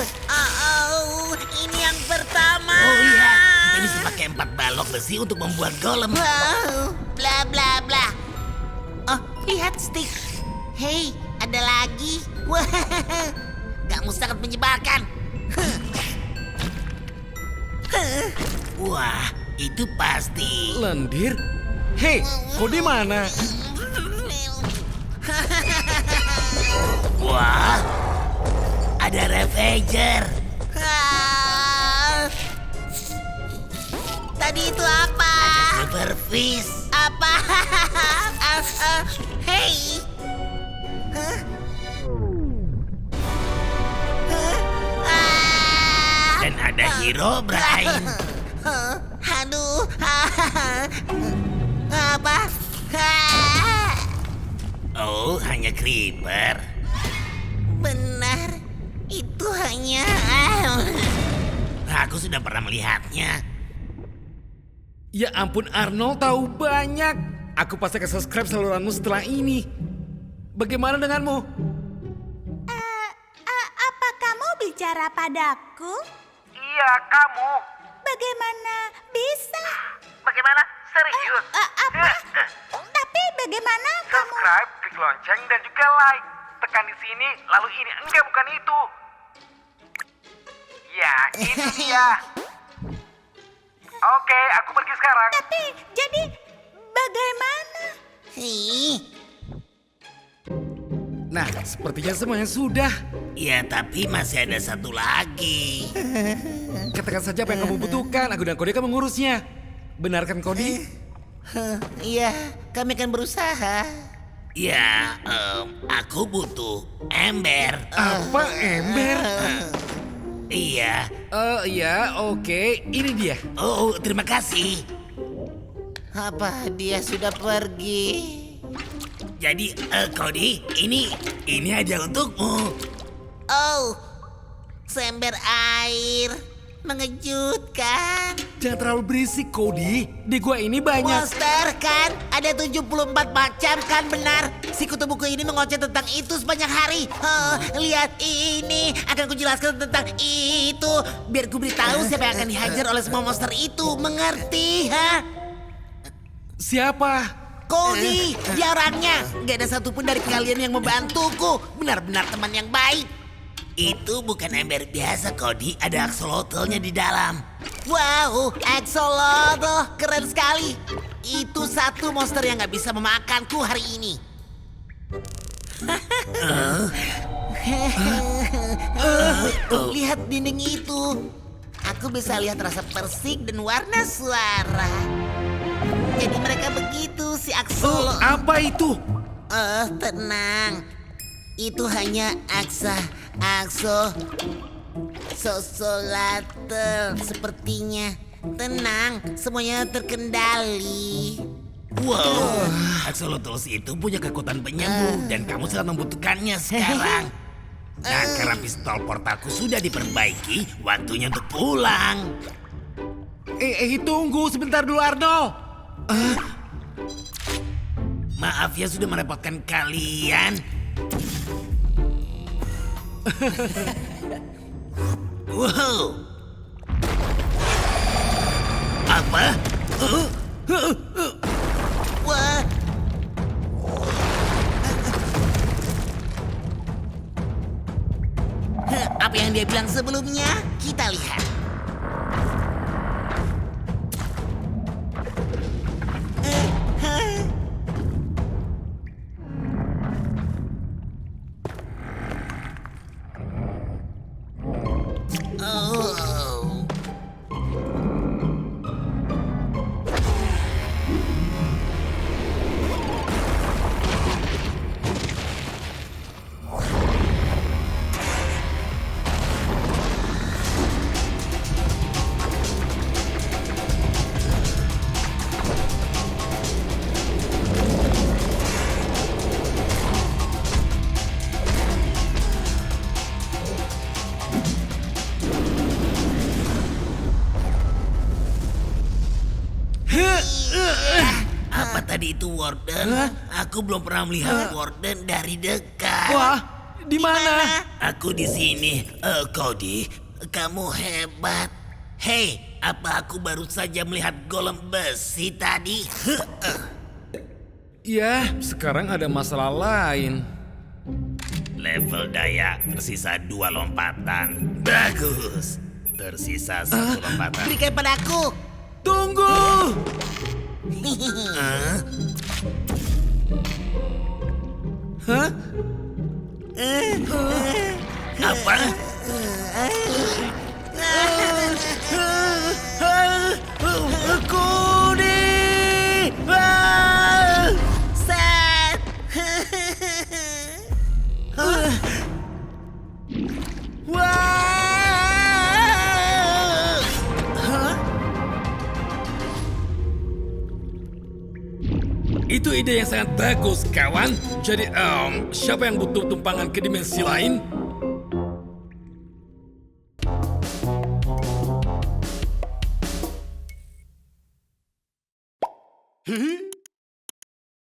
Ini yang pertama. Oh iya, kita bisa pakai 4 balok besi untuk membuat golem. Wow, bla bla bla. Oh, lihat stick. Hei, ada lagi. Wah, kamu sangat menyebalkan. Wah, itu pasti. Lendir? Hei, Cody mana? Wah, ada Ravager. Tadi itu apa? Superfish. Apa? Hei. Dan ada Hero Brain. Aduh. Apa? Oh, hanya Creeper. Benar. Itu hanya... Aku sudah pernah melihatnya. Ya ampun, Arnold tahu banyak. Aku pasti akan subscribe saluranmu setelah ini. Bagaimana denganmu? Apa kamu bicara padaku? Iya, kamu. Bagaimana bisa? Bagaimana? Serius? Apa? Tapi bagaimana kamu? Subscribe, klik lonceng, dan juga like. Tekan di sini, lalu ini. Enggak, bukan itu. Ya, ini dia. Oke, aku pergi sekarang. Tapi jadi bagaimana? Nah, sepertinya semuanya sudah. Ya, tapi masih ada satu lagi. Katakan saja apa yang kamu butuhkan. Aku dan Cody akan mengurusnya. Benar kan, Cody? Iya, kami akan berusaha. Ya, aku butuh ember. Apa ember? Iya. Iya, oke. Ini dia. Oh, terima kasih. Apa dia sudah pergi? Jadi, Cody, ini aja untukmu. Oh, seember air. Mengejutkan. Jangan terlalu berisik, Cody. Di gua ini banyak. Monster kan? Ada 74 macam kan, benar? Si kutu buku ini mengoceh tentang itu sepanjang hari. Lihat ini. Akan kujelaskan tentang itu. Biar ku beritahu siapa yang akan dihajar oleh semua monster itu. Mengerti, ha? Siapa? Cody, dia orangnya. Gak ada satupun dari kalian yang membantuku. Benar-benar teman yang baik. Itu bukan ember biasa, Cody. Ada axolotlnya di dalam. Wow, axolotl. Keren sekali. Itu satu monster yang gak bisa memakanku hari ini. Lihat dinding itu. Aku bisa lihat rasa persik dan warna suara. Jadi mereka begitu, si axolotl. Apa itu? Tenang. Itu hanya Axolotl sepertinya. Tenang, semuanya terkendali. Wow, axolotls itu punya kekuatan penyembuh dan kamu sangat membutuhkannya sekarang. Nah, karena pistol portalku sudah diperbaiki, waktunya untuk pulang. Tunggu sebentar dulu, Arnold. Maaf ya sudah merepotkan kalian. Wow. Apa? Wah. Apa yang dia bilang sebelumnya? Kita lihat. Oh. Apa tadi itu Warden? Aku belum pernah melihat Warden dari dekat. Wah, di mana? Aku di sini. Cody, kamu hebat. Hei, apa aku baru saja melihat golem besi tadi? Ya, sekarang ada masalah lain. Level daya tersisa 2 lompatan. Bagus. Tersisa 1 lompatan. Berikan padaku. Tunggu! Hah? Apa? Cody! Seth. Itu ide yang sangat bagus, kawan. Jadi, siapa yang butuh tumpangan ke dimensi lain? Huh?